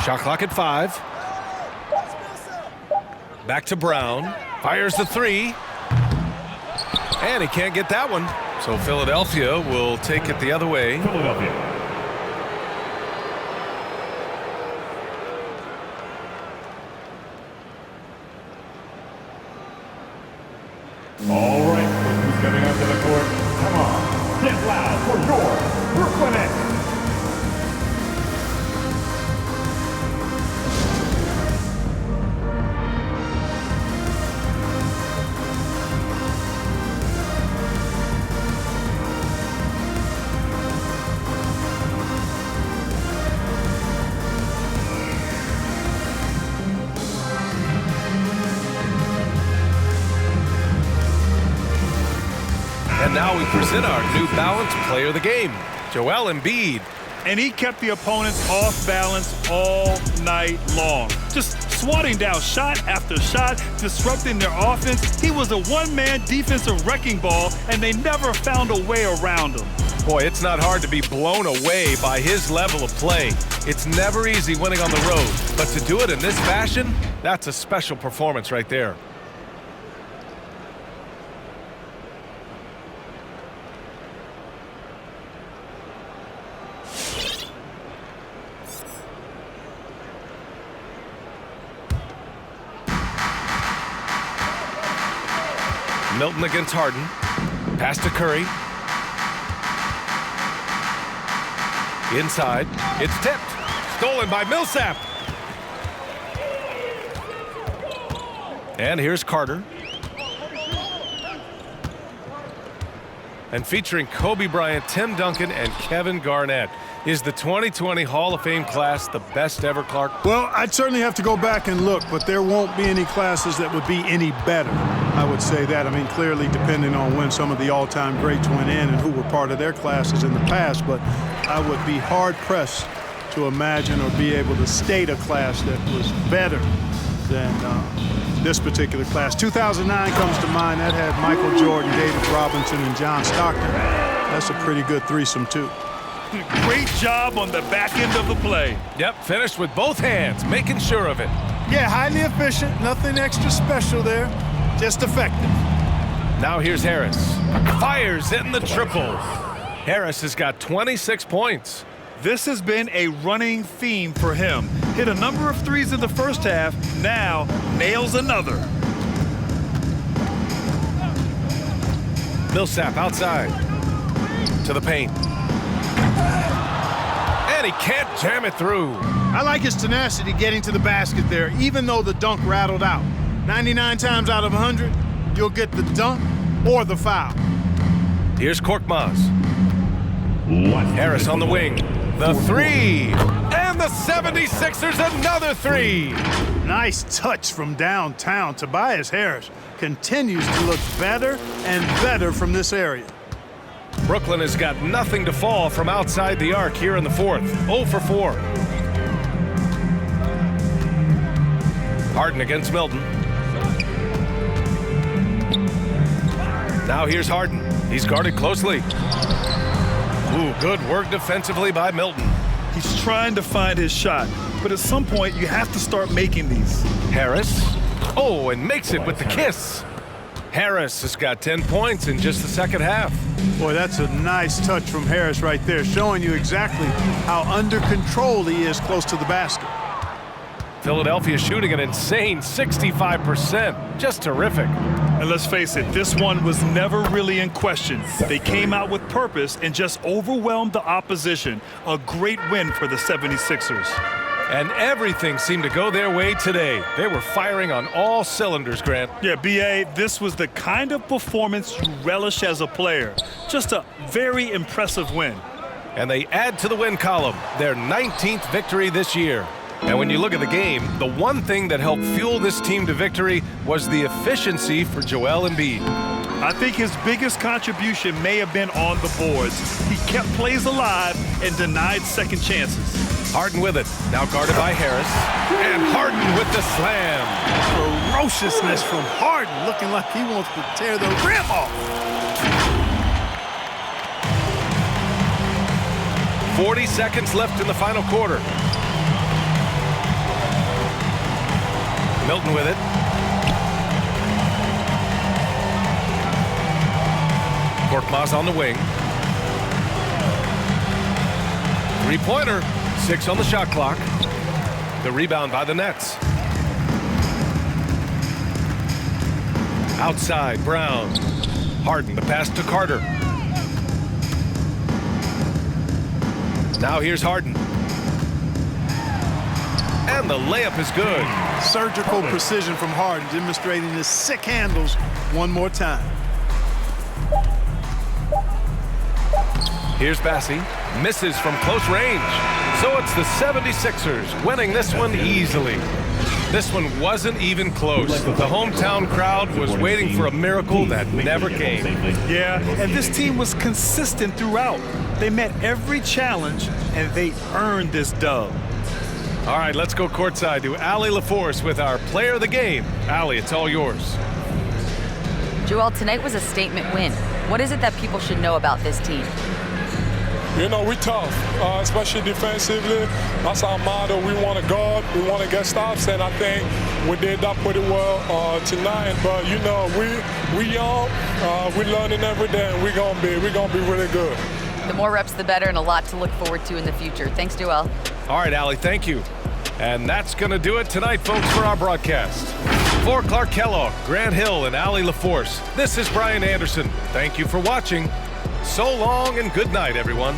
S1: Shot clock at 5. Back to Brown. Fires the 3. And he can't get that one. So Philadelphia will take it the other way.
S5: Philadelphia. All right, who's coming onto the court? Come on, get loud for your Brooklyn Nets.
S1: And now we present our New Balance player of the game, Joel Embiid.
S2: And he kept the opponents off balance all night long. Just swatting down shot after shot, disrupting their offense. He was a one-man defensive wrecking ball, and they never found a way around him.
S1: Boy, it's not hard to be blown away by his level of play. It's never easy winning on the road, but to do it in this fashion, that's a special performance right there. Milton against Harden. Pass to Curry. Inside. It's tipped. Stolen by Millsap. And here's Carter. And featuring Kobe Bryant, Tim Duncan, and Kevin Garnett. Is the 2020 Hall of Fame class the best ever, Clark?
S4: Well, I'd certainly have to go back and look, but there won't be any classes that would be any better. I would say that. I mean, clearly depending on when some of the all-time greats went in and who were part of their classes in the past, but I would be hard-pressed to imagine or be able to state a class that was better than this particular class. 2009 comes to mind. That had Michael Jordan, David Robinson, and John Stockton. That's a pretty good threesome, too.
S2: Great job on the back end of the play.
S1: Yep, finished with both hands, making sure of it.
S4: Yeah, highly efficient. Nothing extra special there. Just effective.
S1: Now here's Harris. Fires in the triple. Harris has got 26 points.
S2: This has been a running theme for him. Hit a number of threes in the first half, now nails another.
S1: Millsap outside. To the paint. And he can't jam it through.
S4: I like his tenacity getting to the basket there, even though the dunk rattled out. 99 times out of 100, you'll get the dunk or the foul.
S1: Here's Korkmaz. Harris on the wing. The three. And the 76ers another three.
S4: Nice touch from downtown. Tobias Harris continues to look better and better from this area.
S1: Brooklyn has got nothing to fall from outside the arc here in the fourth. 0 for 4. Harden against Milton. Now here's Harden. He's guarded closely. Ooh, good work defensively by Milton.
S2: He's trying to find his shot, but at some point you have to start making these.
S1: Harris. Oh, and makes it with the kiss. Harris has got 10 points in just the second half.
S4: Boy, that's a nice touch from Harris right there, showing you exactly how under control he is close to the basket.
S1: Philadelphia shooting an insane 65%. Just terrific.
S2: And let's face it, this one was never really in question. They came out with purpose and just overwhelmed the opposition. A great win for the 76ers.
S1: And everything seemed to go their way today. They were firing on all cylinders, Grant.
S2: Yeah, B.A., this was the kind of performance you relish as a player. Just a very impressive win.
S1: And they add to the win column, their 19th victory this year. And when you look at the game, the one thing that helped fuel this team to victory was the efficiency for Joel Embiid.
S2: I think his biggest contribution may have been on the boards. He kept plays alive and denied second chances.
S1: Harden with it, now guarded by Harris. And Harden with the slam.
S4: Ferociousness from Harden, looking like he wants to tear the rim off.
S1: 40 seconds left in the final quarter. Milton with it. Korkmaz on the wing. Three-pointer. 6 on the shot clock. The rebound by the Nets. Outside, Brown. Harden, the pass to Carter. Now here's Harden. And the layup is good.
S4: Surgical precision from Harden, demonstrating his sick handles one more time.
S1: Here's Bassey. Misses from close range. So it's the 76ers winning this one easily. This one wasn't even close. The hometown crowd was waiting for a miracle that never came.
S2: Yeah, and this team was consistent throughout. They met every challenge, and they earned this dub.
S1: All right, let's go courtside to Allie LaForce with our player of the game. Allie, it's all yours.
S3: Joel, tonight was a statement win. What is it that people should know about this team?
S6: You know, we tough, especially defensively. That's our motto. We want to guard, we want to get stops, and I think we did that pretty well tonight. But you know, we young, we learning every day, and we're gonna be really good.
S3: The more reps, the better, and a lot to look forward to in the future. Thanks, Joel.
S1: All right, Allie, thank you. And that's going to do it tonight, folks, for our broadcast. For Clark Kellogg, Grant Hill, and Allie LaForce, this is Brian Anderson. Thank you for watching. So long and good night, everyone.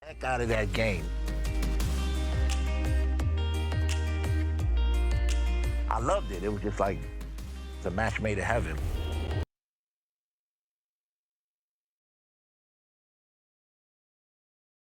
S10: Heck out of that game. I loved it. It was just like it's a match made in heaven.